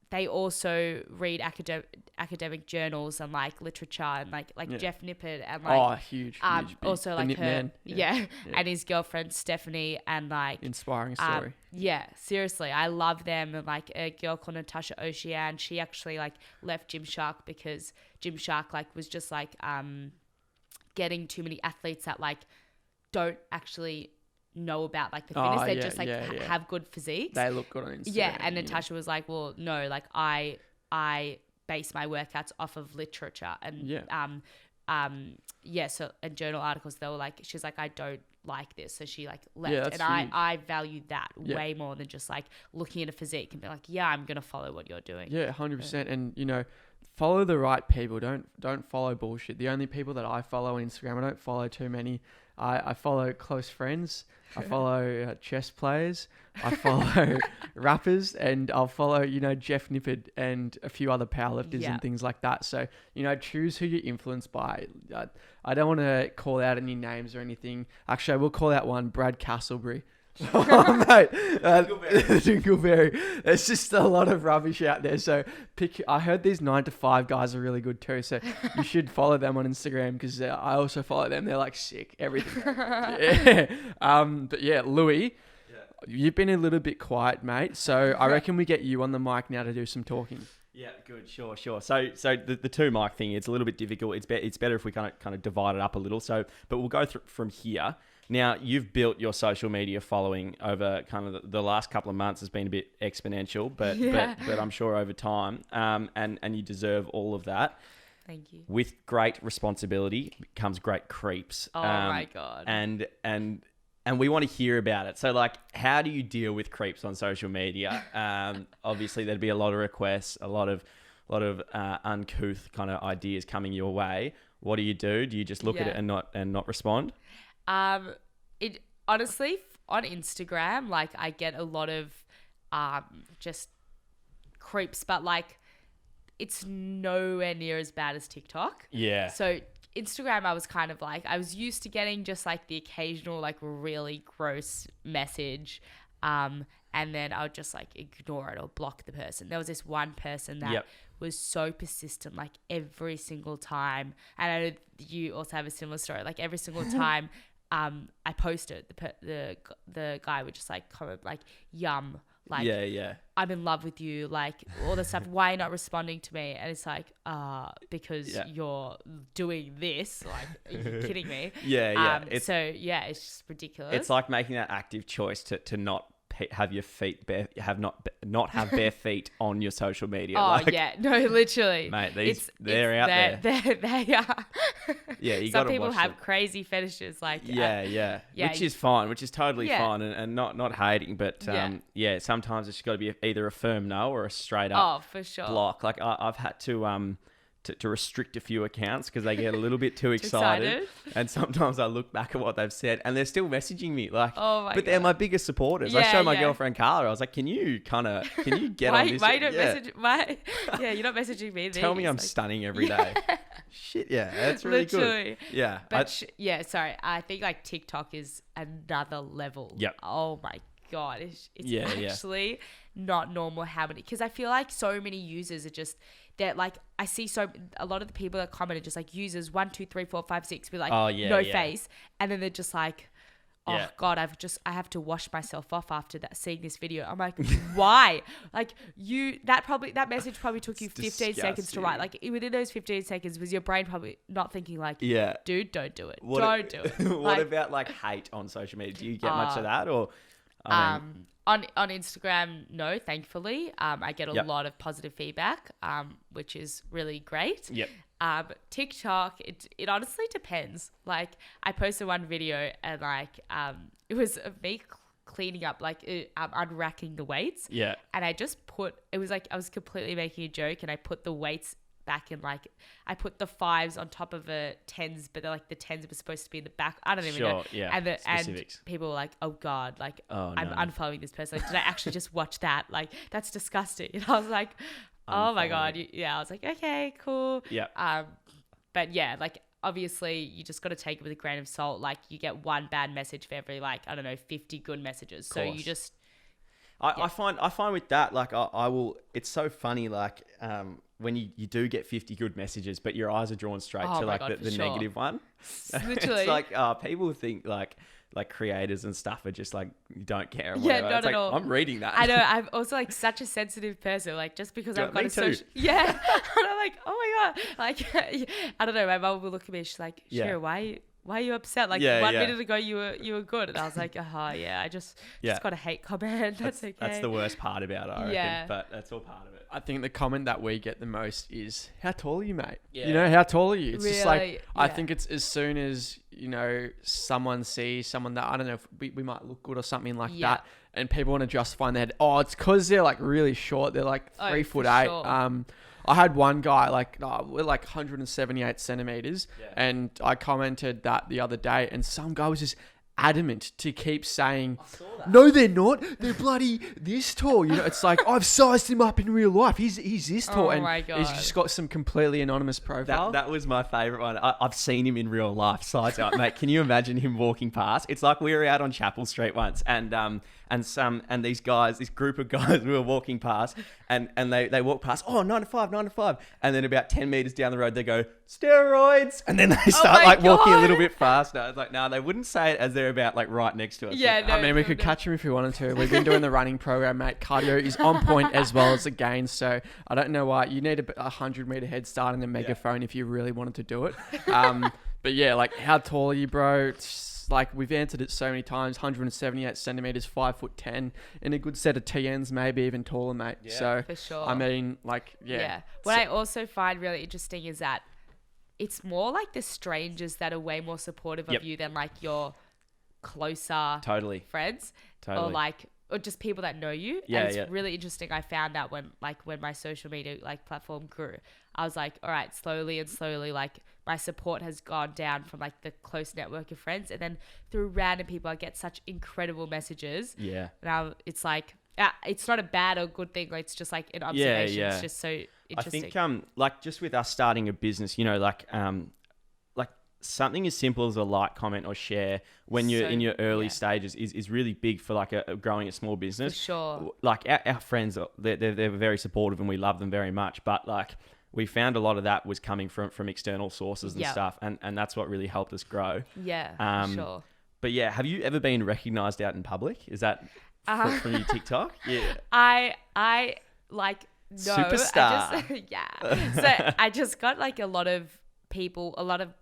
they also read academic journals and like literature, and like Jeff Nippert, and like huge also the like Nip her Man. And his girlfriend Stephanie, and like inspiring story. Seriously, I love them. And like a girl called Natasha Ocean, she actually like left Gymshark because Gymshark like was just like getting too many athletes that like don't actually know about like the fitness. They just like have good physiques. They look good on Instagram. And Natasha was like, well, no, like I base my workouts off of literature and so and journal articles. They were like, she's like, I don't like this, so she like left. And I value that way more than just like looking at a physique and be like, yeah, I'm gonna follow what you're doing. 100%. And you know, follow the right people. Don't follow bullshit. The only people that I follow on Instagram, I don't follow too many. I follow close friends. I follow chess players. I follow rappers, and I'll follow, you know, Jeff Nippert and a few other powerlifters and things like that. So, you know, choose who you're influenced by. I don't want to call out any names or anything. Actually, I will call out one, Brad Castleberry. Oh, mate. Dingleberry. There's just a lot of rubbish out there. So I heard these 9to5 guys are really good too. So you should follow them on Instagram, because I also follow them. They're like sick. Everything. But yeah, Louis, you've been a little bit quiet, mate. So I reckon we get you on the mic now to do some talking. Yeah, good. Sure. So the two mic thing, it's a little bit difficult. It's better if we kind of divide it up a little. So, but we'll go through from here. Now, you've built your social media following over kind of the last couple of months has been a bit exponential, but I'm sure over time, and you deserve all of that. Thank you. With great responsibility comes great creeps. Oh my God. And we want to hear about it. So, like, how do you deal with creeps on social media? Obviously, there'd be a lot of requests, a lot of uncouth kind of ideas coming your way. What do you do? Do you just look at it and not respond? It honestly, on Instagram, like I get a lot of just creeps, but like it's nowhere near as bad as TikTok. Yeah. So Instagram, I was kind of like, I was used to getting just like the occasional like really gross message. And then I would just like ignore it or block the person. There was this one person that was so persistent, like every single time. And I know you also have a similar story. Like every single time I posted, the guy would just like comment like, yum. Like, I'm in love with you, like all this stuff. Why are you not responding to me? And it's like, because you're doing this. Like, are you kidding me? It's just ridiculous. It's like making that active choice to not have your feet bare, not have bare feet on your social media. Literally, mate. They're out there. They are. Yeah, you got to watch Some people have them. crazy fetishes, like which is fine, which is totally fine, and not hating, but sometimes it's got to be either a firm no or a straight up for sure block. Like I've had to restrict a few accounts because they get a little bit too excited. And sometimes I look back at what they've said and they're still messaging me like, they're my biggest supporters. I show my girlfriend Carla, I was like, can you get on this? Why don't message? Why? Yeah, you're not messaging me. Tell me I'm stunning every day. Shit, yeah, that's really good. Yeah. But sorry. I think like TikTok is another level. Yep. Oh my God. It's actually not normal how many, because I feel like so many users are just, they're like, I see a lot of the people that comment are just like users 1, 2, 3, 4, 5, 6 be like, no face. And then they're just like, God, I have to wash myself off after seeing this video. I'm like, why? Like that message probably took you 15 seconds to write. Like within those 15 seconds, was your brain probably not thinking like, dude, don't do it. Don't do it. What about like hate on social media? Do you get much of that or? On Instagram, no, thankfully. I get a lot of positive feedback, which is really great. Yep. TikTok, it honestly depends. Like I posted one video and like it was me cleaning up, like unracking the weights. Yeah. And I just it was like I was completely making a joke and I put the weights back in, like I put the 5s on top of the 10s, but like the 10s were supposed to be in the back. I don't even know. Yeah. And people were like, oh God, like I'm unfollowing this person. Like, did I actually just watch that? Like that's disgusting. And I was like, oh my God. I was like, okay, cool. Yeah. But yeah, like obviously you just got to take it with a grain of salt. Like you get one bad message for every 50 good messages. So you just. I find with that, like I will, it's so funny, like when you do get 50 good messages, but your eyes are drawn straight to like the negative one. Literally. It's like people think like creators and stuff are just like, don't care. Or yeah, whatever. not it's at like, all. I'm reading that. I know. I'm also like such a sensitive person. Like just because I've got a social. Too. Yeah. And I'm like, oh my God. Like, I don't know. My mom will look at me. She's like, Shir, why are you upset? Like 1 minute ago you were good. And I was like, I just got a hate comment. That's okay. That's the worst part about it, I reckon. But that's all part of it. I think the comment that we get the most is, how tall are you, mate? Yeah. You know, how tall are you? It's just like, I yeah. think it's as soon as, someone sees someone that, I don't know, if we might look good or something like that, and people want to justify in their head, it's because they're like really short. They're like 3'8". Sure. I had one guy we're like 178 centimeters, and I commented that the other day, and some guy was just adamant to keep saying, no, they're not. They're bloody this tall. It's like, I've sized him up in real life. He's this tall. Oh my God. He's just got some completely anonymous profile. That was my favorite one. I've seen him in real life. Size up, mate. Can you imagine him walking past? It's like we were out on Chapel Street once, and these guys, this group of guys, we were walking past, and they walk past. 9 to 5, and then about 10 meters down the road, they go steroids, and then they start walking a little bit faster. I was like, no, they wouldn't say it as they're about like right next to us. Yeah, but, we could catch him if we wanted to. We've been doing the running program, mate. Cardio is on point as well as the gains. So I don't know why you need a 100-meter head start and a megaphone if you really wanted to do it. But yeah, like how tall are you, bro? It's like we've answered it so many times. 178 centimeters, 5'10", in a good set of TNs, maybe even taller, mate. Yeah. So for sure. I mean, like, yeah. What I also find really interesting is that it's more like the strangers that are way more supportive of you than like your closer Totally. friends. Totally. Or like or just people that know you. Yeah, and it's really interesting. I found out when my social media like platform grew, I was like, all right, slowly and slowly, like my support has gone down from like the close network of friends, and then through random people, I get such incredible messages. Yeah. Now it's like, it's not a bad or good thing. Like, it's just like an observation. It's just so interesting. I think like just with us starting a business, you know, like something as simple as a like, comment, or share when you're in your early stages is really big for like growing a small business. For sure. Like our friends, they're very supportive and we love them very much. But like we found a lot of that was coming from external sources and stuff. And that's what really helped us grow. Yeah, for sure. But yeah, have you ever been recognized out in public? Is that from your TikTok? Yeah. I like, no. Superstar. Yeah. So I just got like a lot of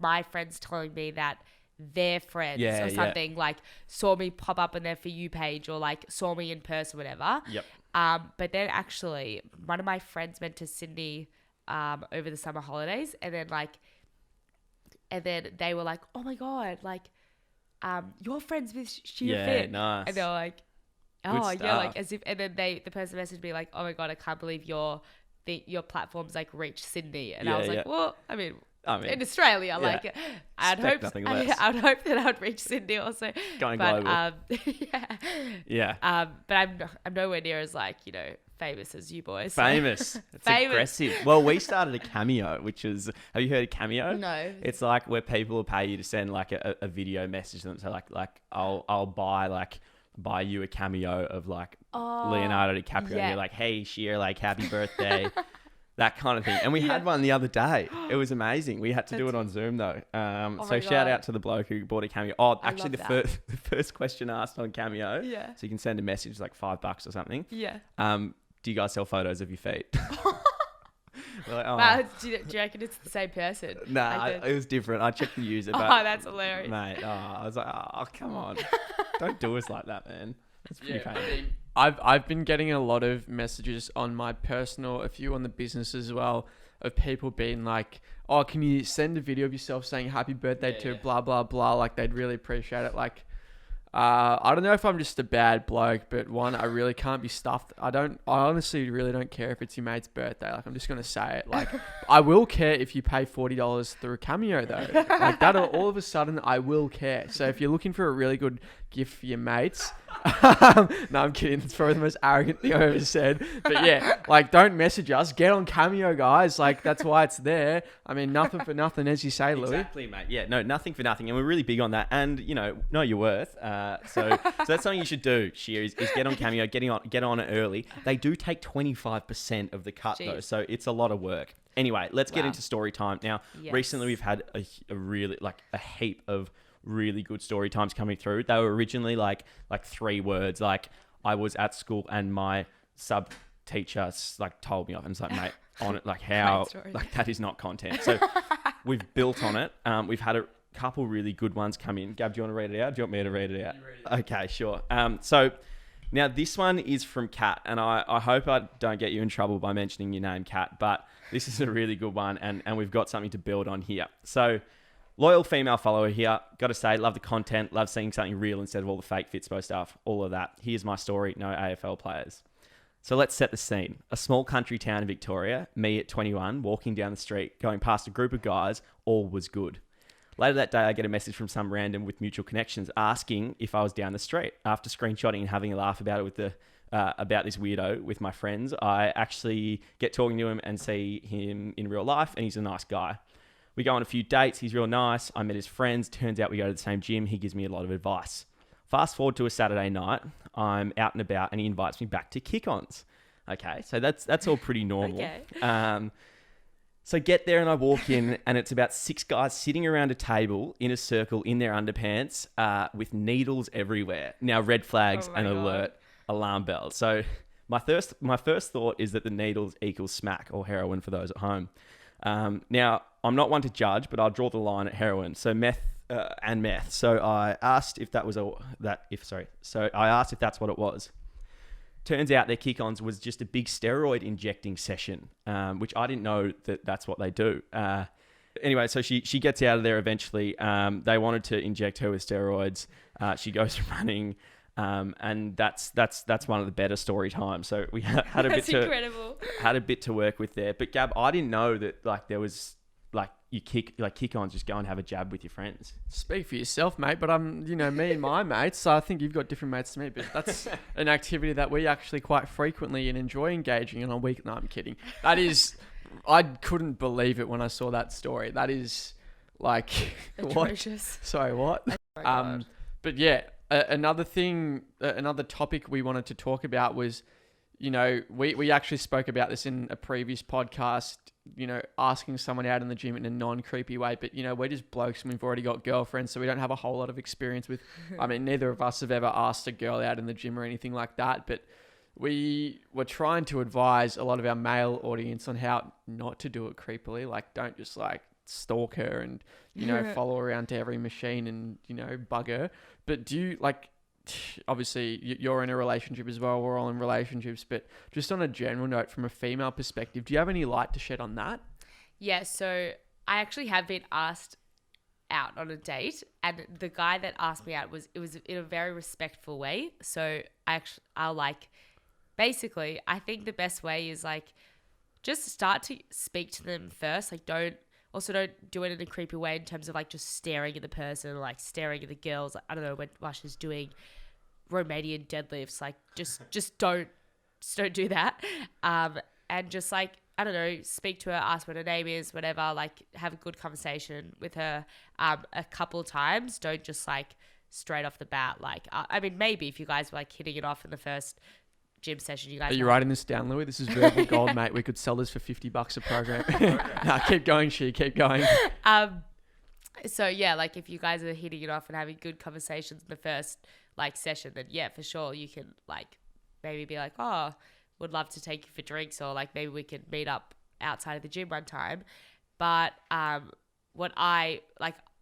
my friends telling me that their friends or something like saw me pop up on their For You page or like saw me in person, whatever. Yep. But then actually one of my friends went to Sydney over the summer holidays, and then they were like, oh my God, like you're friends with Shir Fit. Nice. And they were like, oh yeah, like as if, and then the person messaged me like, oh my God, I can't believe your platform's like reached Sydney. And I was like, well, I mean, in Australia, like I'd hope that I'd reach Sydney also. Going global. But I'm nowhere near as like, you know, famous as you boys. Famous. It's aggressive. Well, we started a Cameo, which is, have you heard of Cameo? No. It's like where people will pay you to send like a video message to them. So like I'll buy you a cameo of like Leonardo DiCaprio. And you're like, hey Shir, like happy birthday. That kind of thing. And we had one the other day. It was amazing. We had to do it on Zoom though. So shout out to the bloke who bought a Cameo. Oh, actually the first question asked on Cameo. Yeah. So you can send a message like $5 or something. Yeah. Do you guys sell photos of your feet? Like, wow, do you reckon it's the same person? Nah, like it was different. I checked the user. But, that's hilarious. Mate, I was like, oh, come on. Don't do us like that, man. That's pretty painful. I've been getting a lot of messages on my personal, a few on the business as well, of people being like, oh, can you send a video of yourself saying happy birthday to blah, blah, blah. Like, they'd really appreciate it. Like, I don't know if I'm just a bad bloke, but one, I really can't be stuffed. I honestly really don't care if it's your mate's birthday. Like, I'm just going to say it. Like, I will care if you pay $40 through Cameo though. Like, that'll all of a sudden, I will care. So if you're looking for a really good gift for your mates, no, I'm kidding. It's probably the most arrogant thing I've ever said. But yeah, like, don't message us. Get on Cameo, guys. Like, that's why it's there. I mean, nothing for nothing, as you say, Louis. Exactly, mate. Yeah, no, nothing for nothing. And we're really big on that. And, you know your worth. So that's something you should do, Shir, is get on Cameo, get on it early. They do take 25% of the cut, though. So it's a lot of work. Anyway, let's get into story time. Now, recently we've had a really, like, a heap of really good story times coming through. They were originally like 3 words. Like, I was at school and my sub teacher like told me off, and it's like, mate, on it, like, how, like, that is not content. So we've built on it. We've had a couple really good ones come in. Gab, do you want to read it out? Do you want me to read it out? Okay, sure. So now this one is from Kat, and I hope I don't get you in trouble by mentioning your name, Kat, but this is a really good one, and we've got something to build on here. So, loyal female follower here. Got to say, love the content, love seeing something real instead of all the fake Fitspo stuff, all of that. Here's my story, no AFL players. So let's set the scene. A small country town in Victoria, me at 21, walking down the street, going past a group of guys, all was good. Later that day, I get a message from some random with mutual connections asking if I was down the street. After screenshotting and having a laugh about it with about this weirdo with my friends, I actually get talking to him and see him in real life, and he's a nice guy. We go on a few dates. He's real nice. I met his friends. Turns out we go to the same gym. He gives me a lot of advice. Fast forward to a Saturday night. I'm out and about, and he invites me back to kick-ons. Okay, so that's all pretty normal. Okay. So get there and I walk in, and it's about 6 guys sitting around a table in a circle in their underpants with needles everywhere. Now, red flags and alert alarm bells. So my first thought is that the needles equals smack or heroin for those at home. Now, I'm not one to judge, but I'll draw the line at heroin. So meth and meth. So I asked if that was So I asked if that's what it was. Turns out their kick-ons was just a big steroid injecting session, which I didn't know that that's what they do. Anyway, so she gets out of there eventually. They wanted to inject her with steroids. She goes running. And that's one of the better story times. So we had a bit incredible. Had a bit to work with there. But Gab, I didn't know that like there was like you kick-ons, just go and have a jab with your friends. Speak for yourself, mate. But me and my mates. So I think you've got different mates to me. But that's an activity that we actually quite frequently and enjoy engaging in on a week. No, I'm kidding. That is, I couldn't believe it when I saw that story. That is like Atrocious. What? Sorry, what? Oh my God. But yeah, another thing, another topic we wanted to talk about was, we actually spoke about this in a previous podcast, asking someone out in the gym in a non-creepy way. But, we're just blokes and we've already got girlfriends, so we don't have a whole lot of experience with, neither of us have ever asked a girl out in the gym or anything like that. But we were trying to advise a lot of our male audience on how not to do it creepily. Like, don't just like stalk her and, follow her around to every machine and, bug her. But do you obviously you're in a relationship as well. We're all in relationships, but just on a general note, from a female perspective, do you have any light to shed on that? Yeah. So I actually have been asked out on a date, and the guy that asked me out was in a very respectful way. So I'll like, basically, I think the best way is like, just start to speak to them first. Like, don't do it in a creepy way in terms of like just staring at the person or like staring at the girls. Like, I don't know, while she's doing Romanian deadlifts, like just don't do that. And just like, I don't know, speak to her, ask what her name is, whatever, like have a good conversation with her a couple times. Don't just like straight off the bat. Like, maybe if you guys were like hitting it off in the first gym session, you guys. Are you writing this down, Louis? This is verbal gold, mate. We could sell this for $50 a program. Nah, keep going, Shir. Keep going. So yeah, like if you guys are hitting it off and having good conversations in the first like session, then yeah, for sure you can like maybe be like, oh, would love to take you for drinks, or like maybe we can meet up outside of the gym one time. But what I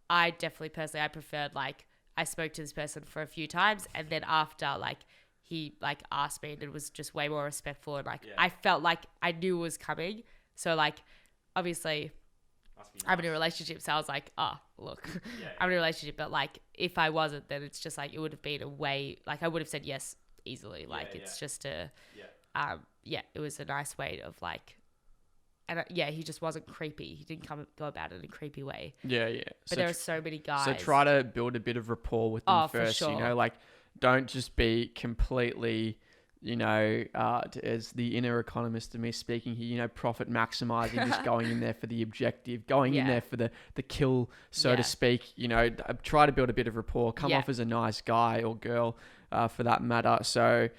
definitely personally, I preferred like I spoke to this person for a few times, and then after like he like asked me, and it was just way more respectful, and like I felt like I knew it was coming. So like obviously I'm in a relationship, so I was like, oh look, I'm in a relationship, but like if I wasn't, then it's just like it would have been a way, like I would have said yes easily. Like it's just a it was a nice way of like, and he just wasn't creepy. He didn't go about it in a creepy way. But so there are so many guys. So try to build a bit of rapport with them first. For sure. Like don't just be completely, as the inner economist of me speaking here, profit maximizing, just going in there for the objective, going in there for the kill, so to speak. Try to build a bit of rapport, come off as a nice guy or girl, for that matter. So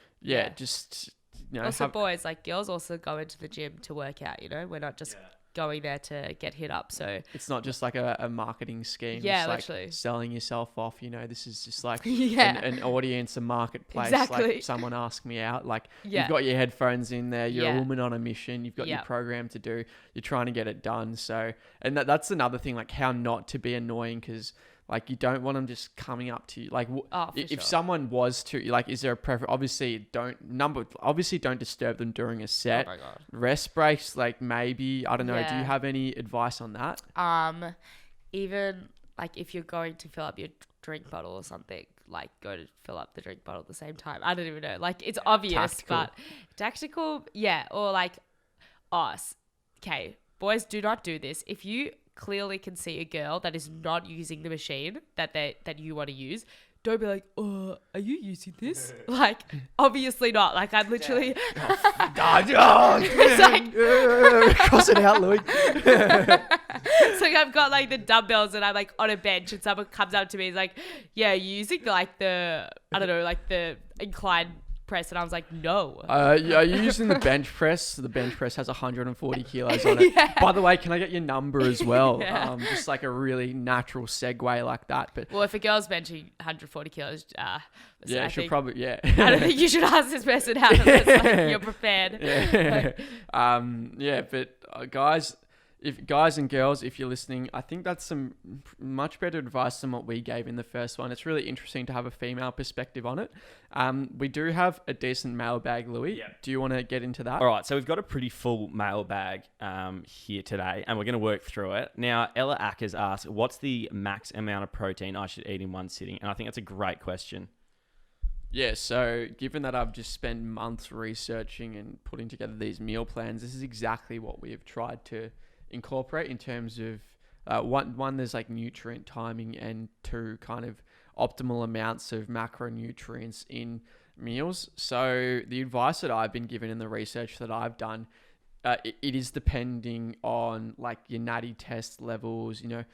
just. Also, boys, like girls also go into the gym to work out, we're not just going there to get hit up. So it's not just like a marketing scheme. Yeah, it's literally. Like selling yourself off. This is just like an audience, a marketplace. Exactly. Like someone asked me out. Like you've got your headphones in there. You're a woman on a mission. You've got your program to do. You're trying to get it done. So, and that's another thing, like how not to be annoying, because like you don't want them just coming up to you. Like if someone was to, like, is there a preference? Obviously don't disturb them during a set. Oh my God. Rest breaks, like maybe, I don't know. Do you have any advice on that? Even like if you're going to fill up your drink bottle or something, like go to fill up the drink bottle at the same time. I don't even know. Like it's obvious, tactical. But tactical, or like us. Okay, boys, do not do this. If you clearly can see a girl that is not using the machine that you want to use, don't be like, oh, are you using this? Like, obviously not. Like, I'm literally... It's like... Cross it out, Louis. So I've got, like, the dumbbells and I'm, like, on a bench and someone comes up to me and is like, yeah, you're using, like, the incline press, and I was like, no. Are you using the bench press? The bench press has 140 kilos on it. By the way, can I get your number as well? Just like a really natural segue like that. But well, if a girl's benching 140 kilos, I don't think you should ask this person out unless like, you're prepared. But guys and girls, if you're listening, I think that's some much better advice than what we gave in the first one. It's really interesting to have a female perspective on it. We do have a decent mailbag, Louis. Yeah. Do you want to get into that? All right, so we've got a pretty full mailbag here today, and we're going to work through it. Now, Ella Ackers asks, what's the max amount of protein I should eat in one sitting? And I think that's a great question. Yeah, so given that I've just spent months researching and putting together these meal plans, this is exactly what we have tried to incorporate in terms of one, there's like nutrient timing, and two, kind of optimal amounts of macronutrients in meals. So the advice that I've been given in the research that I've done, it is depending on like your natty test levels, a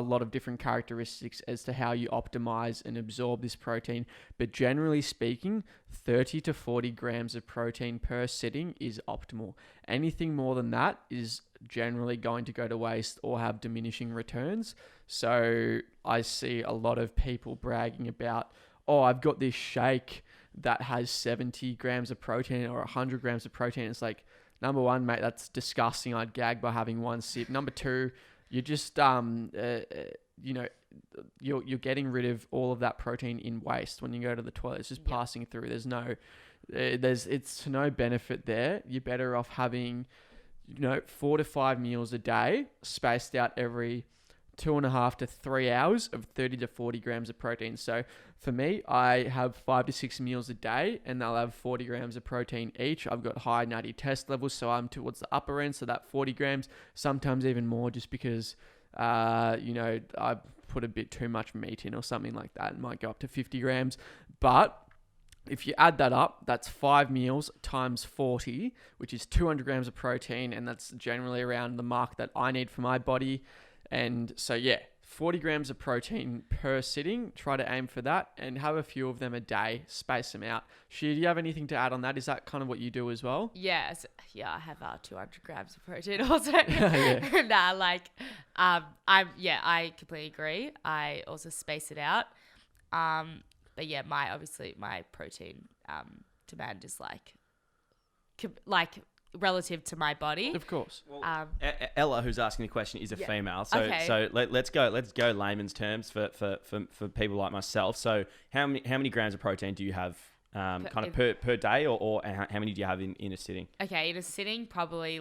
lot of different characteristics as to how you optimize and absorb this protein. But generally speaking, 30 to 40 grams of protein per sitting is optimal. Anything more than that is generally going to go to waste or have diminishing returns. So I see a lot of people bragging about, oh, I've got this shake that has 70 grams of protein or 100 grams of protein. It's like, number one, mate, that's disgusting. I'd gag by having one sip. Number two, you're just, you're getting rid of all of that protein in waste when you go to the toilet. It's just passing through. It's to no benefit there. You're better off having, 4 to 5 meals a day, spaced out every 2.5 to 3 hours of 30 to 40 grams of protein. So for me, I have 5 to 6 meals a day and they'll have 40 grams of protein each. I've got high natty test levels, so I'm towards the upper end, so that 40 grams, sometimes even more, just because, I put a bit too much meat in or something like that. It might go up to 50 grams. But if you add that up, that's 5 meals times 40, which is 200 grams of protein. And that's generally around the mark that I need for my body. And so, 40 grams of protein per sitting. Try to aim for that and have a few of them a day. Space them out. Shir, do you have anything to add on that? Is that kind of what you do as well? Yes. Yeah, I have 200 grams of protein also. I completely agree. I also space it out. But yeah, my protein demand is like relative to my body. Of course. Well, Ella, who's asking the question, is a female. So Okay. so let's go layman's terms for people like myself. So how many grams of protein do you have per day, or how many do you have in a sitting? Okay, in a sitting, probably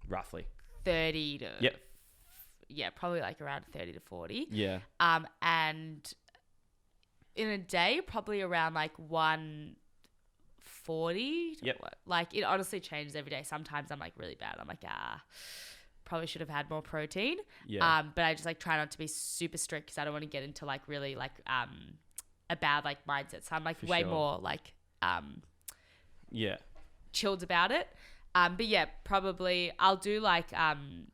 Roughly 30 to Yep. Yeah, probably like around 30 to 40. Yeah. And in a day, probably around like 140. Yep. Like it honestly changes every day. Sometimes I'm like really bad. I'm like, probably should have had more protein. Yeah. But I just like try not to be super strict because I don't want to get into like really like a bad like mindset. So I'm like way more like chilled about it. But yeah, probably I'll do like around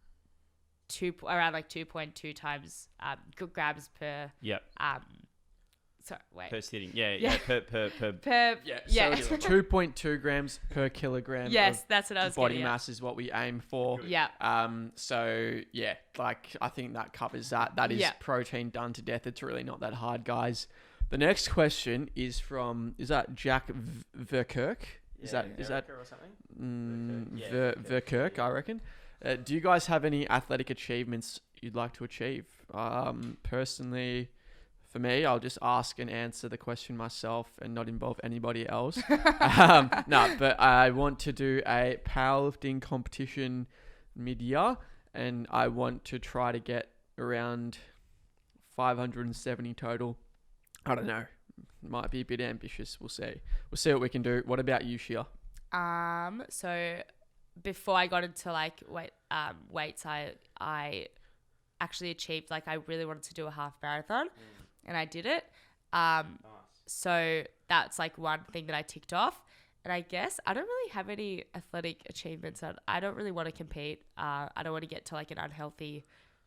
2.2 times grams per per sitting. Per So it's 2.2 grams per kilogram. Yes, that's what I was body getting mass is what we aim for. Yeah. So yeah, like I think that covers that. That is protein done to death. It's really not that hard, guys. The next question is from, is that Jack Verkerk? Is that or something? Verkerk, I reckon. Do you guys have any athletic achievements you'd like to achieve? Personally, for me, I'll just ask and answer the question myself and not involve anybody else. But I want to do a powerlifting competition mid-year, and I want to try to get around 570 total. I don't know. Might be a bit ambitious. We'll see. We'll see what we can do. What about you, Shir? So before I got into like weights, I actually achieved, like, I really wanted to do a half marathon and I did it. Nice. So that's like one thing that I ticked off. And I guess I don't really have any athletic achievements. I don't really want to compete. I don't want to get to like an unhealthy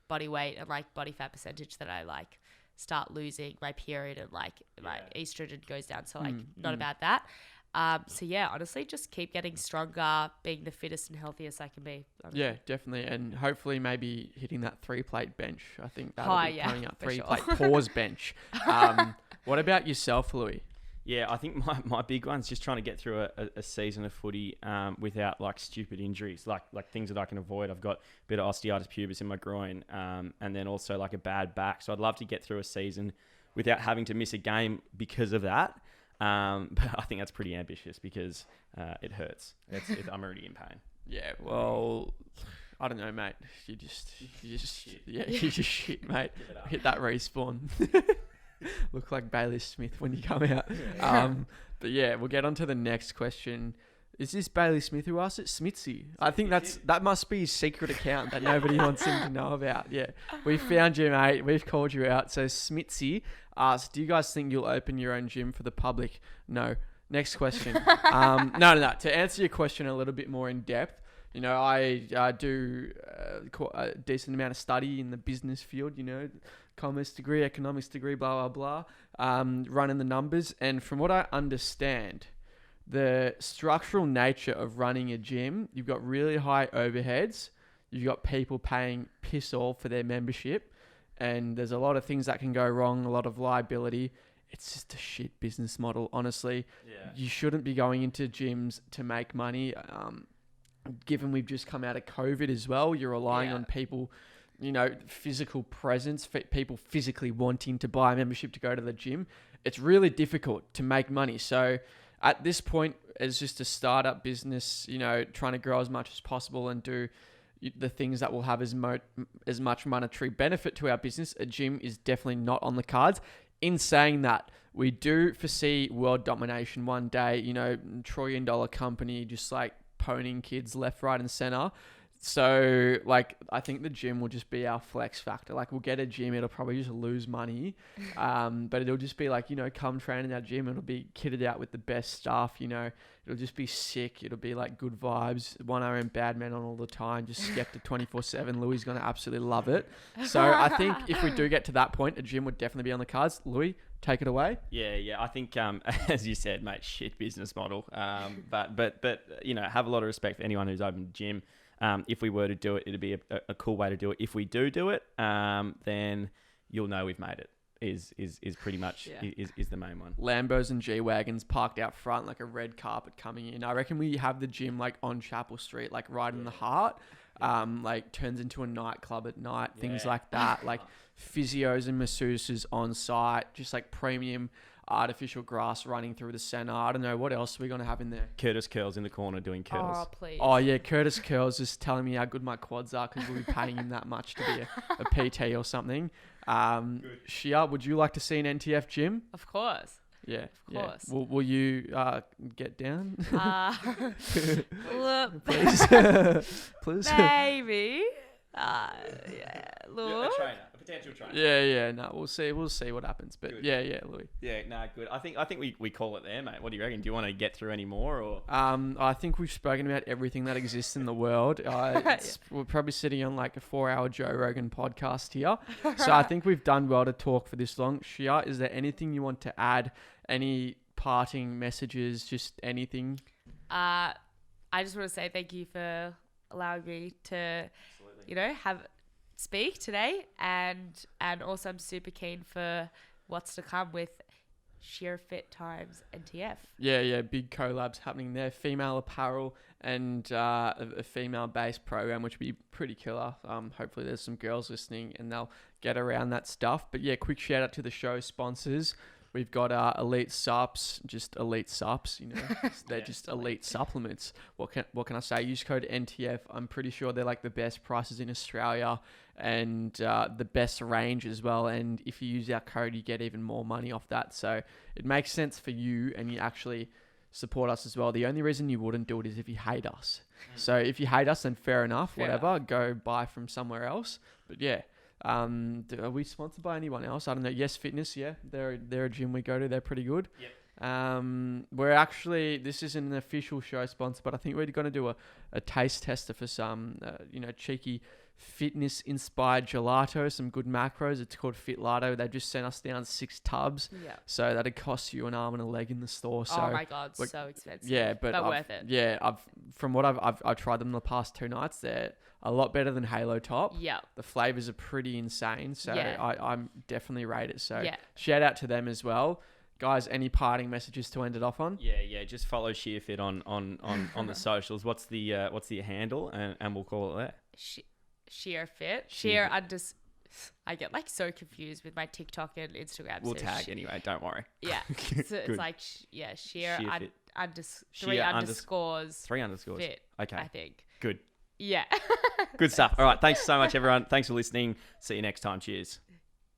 body weight and like body fat percentage that I like start losing my period and like my estrogen goes down. So like not about that. So yeah, honestly, just keep getting stronger, being the fittest and healthiest I can be. Yeah, definitely. And hopefully maybe hitting that 3-plate bench. I think that'll be coming up. 3-plate pause bench. What about yourself, Louis? Yeah, I think my big one's just trying to get through a season of footy without like stupid injuries, like things that I can avoid. I've got a bit of osteitis pubis in my groin, and then also like a bad back. So I'd love to get through a season without having to miss a game because of that. But I think that's pretty ambitious because it hurts. I'm already in pain. Yeah, well, I don't know, mate. You just shit, mate. Hit that respawn. Look like Bailey Smith when you come out. But yeah, we'll get on to the next question. Is this Bailey Smith who asked it? Smitzy. I think that must be his secret account that nobody wants him to know about. Yeah. We found you, mate. We've called you out. So Smitzy asks, do you guys think you'll open your own gym for the public? No. Next question. No. To answer your question a little bit more in depth, you know, I do a decent amount of study in the business field, you know, commerce degree, economics degree, blah, blah, blah, running the numbers. And from what I understand, the structural nature of running a gym, you've got really high overheads. You've got people paying piss all for their membership. And there's a lot of things that can go wrong, a lot of liability. It's just a shit business model, honestly. Yeah. You shouldn't be going into gyms to make money. Given we've just come out of COVID as well, you're relying on people, you know, physical presence, people physically wanting to buy a membership to go to the gym. It's really difficult to make money. So at this point, as just a startup business, you know, trying to grow as much as possible and do the things that will have as much monetary benefit to our business, a gym is definitely not on the cards. In saying that, we do foresee world domination one day, you know, $1 trillion company just like ponying kids left, right, and center. So, like, I think the gym will just be our flex factor. Like, we'll get a gym, it'll probably just lose money. But it'll just be like, you know, come train in our gym. It'll be kitted out with the best stuff, you know. It'll just be sick. It'll be like good vibes. 1RM bad men on all the time. Just skeptic 24/7. Louis is going to absolutely love it. So I think if we do get to that point, a gym would definitely be on the cards. Louis, take it away. Yeah. I think, as you said, mate, shit business model. But you know, have a lot of respect for anyone who's opened a gym. If we were to do it, it'd be a cool way to do it. If we do it, then you'll know we've made it. Is pretty much is the main one. Lambos and G-Wagons parked out front, like a red carpet coming in. I reckon we have the gym like on Chapel Street, like right in the heart. Like turns into a nightclub at night, things like that. Like physios and masseuses on site, just like premium artificial grass running through the center. I don't know what else are we gonna have in there. Curtis Curls in the corner doing curls. Oh please. Oh yeah, Curtis Curls just telling me how good my quads are because we'll be paying him that much to be a PT or something. Shir, would you like to see an NTF gym? Of course. Yeah, of course. Will you get down? Look, please. Maybe. Look. A potential trainer. Yeah. No, we'll see what happens. But good. Yeah, Louis. Yeah, good. I think we call it there, mate. What do you reckon? Do you want to get through any more, or? I think we've spoken about everything that exists in the world. We're probably sitting on like a 4-hour Joe Rogan podcast here, so I think we've done well to talk for this long. Shir, is there anything you want to add? Any parting messages? Just anything? I just want to say thank you for allowing me to, you know, speak today, and also I'm super keen for what's to come with Shir Fit Times NTF. Yeah, big collabs happening there. Female apparel and a female-based program, which would be pretty killer. Hopefully there's some girls listening and they'll get around that stuff. But yeah, quick shout out to the show sponsors. We've got elite sups, just elite sups, you know, they're just elite supplements. What can I say? Use code NTF. I'm pretty sure they're like the best prices in Australia and the best range as well. And if you use our code, you get even more money off that. So it makes sense for you and you actually support us as well. The only reason you wouldn't do it is if you hate us. So if you hate us, then fair enough, whatever, go buy from somewhere else. But yeah. Are we sponsored by anyone else? I don't know. Yes Fitness, yeah. They're a gym we go to. They're pretty good. Yep. We're actually, this isn't an official show sponsor, but I think we're going to do a taste tester for some, cheeky fitness inspired gelato, some good macros. It's called Fitlato. They just sent us down 6 tubs. Yeah. So that'd cost you an arm and a leg in the store. So oh my God, so expensive. Yeah, but worth it. Yeah, I've tried them the past 2 nights. They're a lot better than Halo Top. Yeah. The flavors are pretty insane. So I'm definitely rate it. So yeah. Shout out to them as well. Guys, any parting messages to end it off on? Yeah. Just follow SheerFit on the socials. What's the handle? And we'll call it there. SheerFit. Shir I get like so confused with my TikTok and Instagram. We'll tag anyway. Don't worry. Yeah. So it's like Shir three underscores. Fit. Okay. I think. Good. Yeah. Good stuff. All right. Thanks so much, everyone. Thanks for listening. See you next time. Cheers.